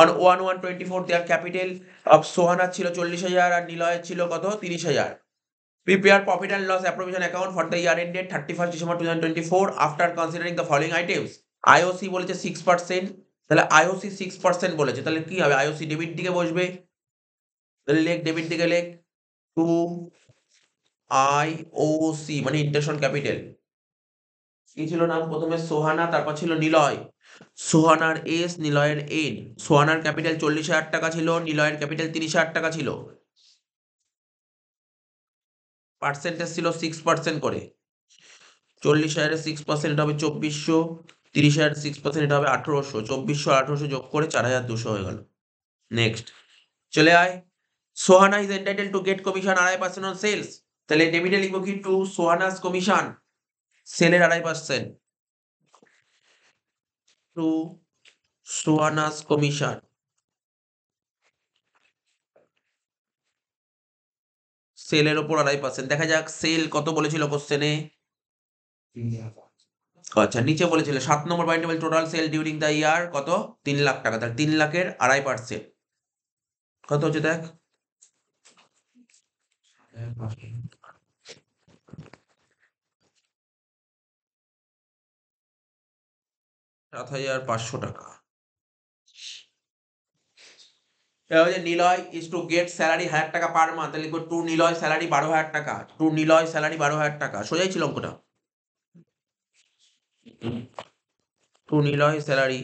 on 1/1/24। Their capital of Sohana ছিল 40,000 আর নিলয়ের ছিল কত? 30,000। Prepare profit and loss appropriation account for the year ended 31st December 2024 after considering the following items. IOC বলেছে 6%, তাহলে IOC 6% বলেছে, তাহলে কি হবে? আইওসি ডেবিট দিকে বসবে, তাহলে লেখ ডেবিট দিকে লেখ টু আইওসি মানে ইন্টারন্যাশনাল ক্যাপিটাল। কি ছিল নাম? প্রথমে সোহানা, তারপর ছিল নিলয়। সোহানার এস, নিলয়ের এন। সোহানার ক্যাপিটাল 40,000 টাকা ছিল, নিলয়ের ক্যাপিটাল 30,000 টাকা ছিল। পার্সেন্টেজ ছিল 6% করে। 40,000 6% এটা হবে 2400, 30,000 6% এটা হবে 1800। 2400 আর 1800 যোগ করে 4,200 হয়ে গেল। নেক্সট চলে আয়। Sohana is entitle to get commission 2.5% on sales. তাহলে ডেবিটে লিখবো কি? টু সোহানাস কমিশন, সেলের 2.5%, টু সোহানাস কমিশন, সেলের ওপর 2.5%। দেখা যাক সেল কত বলেছিল কোশ্চেনে। আচ্ছা নিচে বলেছিল 7 নম্বর পয়েন্ট বলে total sell during the year কত? 3 লাখ টাকা। তাহলে 3 লাখের 2.5% কত হচ্ছে দেখ? 7,500 টাকা। Niloy is to get salary 1,000 টাকা পার মান্থ। তাহলে লিখবো টু নিলয় স্যালারি 12,000 টাকা। টু নিলয় স্যালারি 12,000 টাকা। সোজাই ছিল অঙ্কটা। টু নিলয় স্যালারি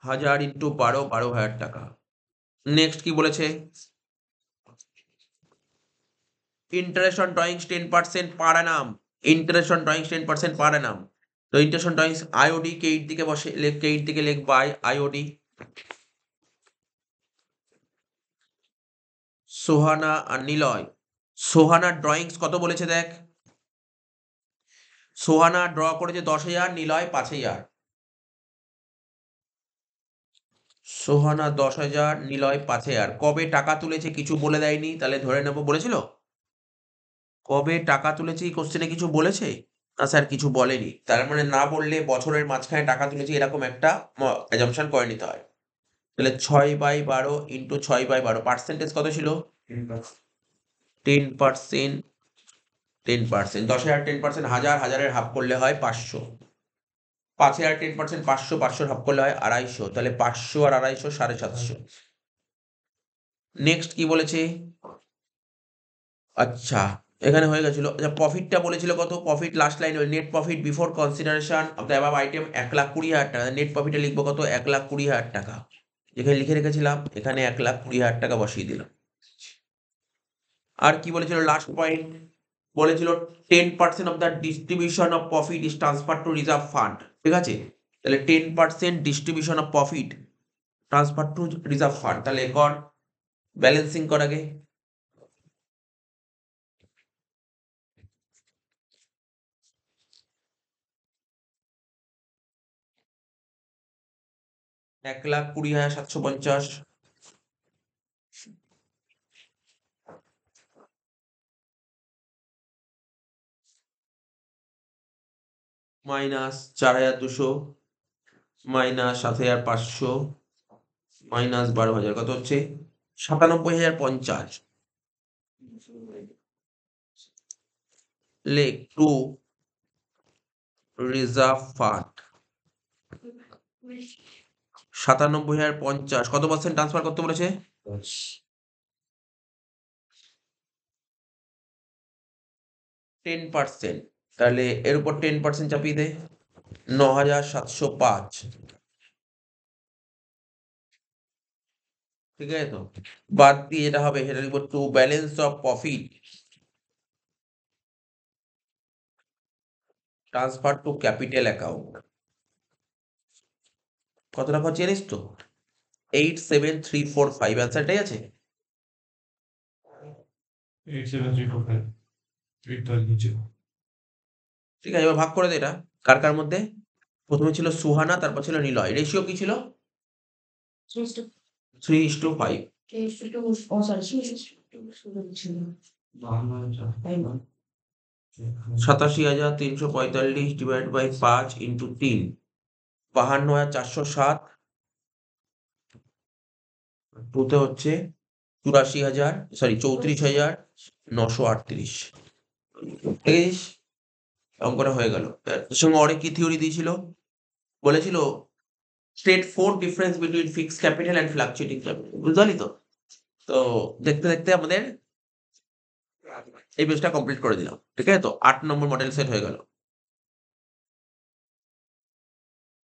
1000 ইন্টু 12, 12,000 টাকা। নেক্সট কি বলেছে? Interest on drawings 10% per annum. Interest on drawings 10% per annum. তো interest on drawings IOD credit দিকে বসে, ক্রেডিট দিকে লেখ বাই আইওডি। সোহানা আর নিলয়, সোহানা ড্রয়িংস কত বলেছে দেখ? সোহানা ড্র করেছে 10,000, নিলয় 5,000। সোহানা 10,000, নিলয় 5,000। কবে টাকা তুলেছে কিছু বলে দেয়নি, তাহলে ধরে নেবো বলেছিল। কবে টাকা তুলেছে এই কোশ্চেনে কিছু বলেছে? না স্যার কিছু বলেনি। তার মানে না বললে বছরের মাঝখানে টাকা তুলেছে এরকম একটা অ্যাজাম্পশন করে নিতে হয়। তাহলে 6/12 ইন্টু 6/12 পার্সেন্টেজ কত ছিল? 10%। 10%, 10,000 10%, 1000, 1000-এর হাফ করলে হয় 500। 5,000 10%, 500, 500-র হাফ করলে হয় 250। তাহলে 500 আর 250 750। নেক্সট কি বলেছে? আচ্ছা এখানে হয়ে গেছিল। আচ্ছা, প্রফিটটা বলেছিল কত? Profit last line net profit before consideration of the above item 1,20,000 টাকা। নেট প্রফিটে লিখবো কত? 1,20,000 টাকা। যেখানে লিখে রেখেছিলাম এখানে 1,20,000 টাকা বসিয়ে দিলাম। আর কি বলেছিল লাস্ট পয়েন্ট? বলেছিল 10% of the distribution of profit is transfer to reserve fund. ঠিক আছে, তাহলে 10% distribution of profit transfer to reserve fund. তাহলে কর, ব্যালেন্সিং কর আগে। $1,20,750 মাইনাস 4,200 মাইনাস 7,500 মাইনাস 12,000, কত হচ্ছে? 97,050। লেখ টু রিজার্ভ ফান্ড 97,050। কত পার্সেন্ট ট্রান্সফার করতে বলেছে? 10%। তাহলে এর উপর 10% চাপিয়ে দে, 9,705। ঠিক আছে তো, বাদ দিয়ে যেটা হবে সেটা লিখবো to balance of profit transfer to capital account. কত টাকা হচ্ছে জানিস তো? 8,7,345। অ্যান্সারটাই আছে। 8,7,345 এইটার নিচে। ঠিক আছে, এবার ভাগ করে দে এটা কার কার মধ্যে। প্রথমে ছিল সুহানা, তারপর ছিল নিলয়। রেশিও কি ছিল? 3:5। 87,345 ডিভাইড বাই 5 ইন্টু 3, 52,407। টুতে হচ্ছে 34,938। দেখেছিস, অঙ্কটা হয়ে গেল। তার সঙ্গে অনেক কি থিওরি দিয়েছিল? বলেছিল state 4 difference between fixed capital and fluctuating capital. বুঝতে পারলি তো? তো দেখতে দেখতে আমাদের এই পেজটা কমপ্লিট করে দিলাম। ঠিক আছে তো, 8 নম্বর মডেল সেট হয়ে গেল।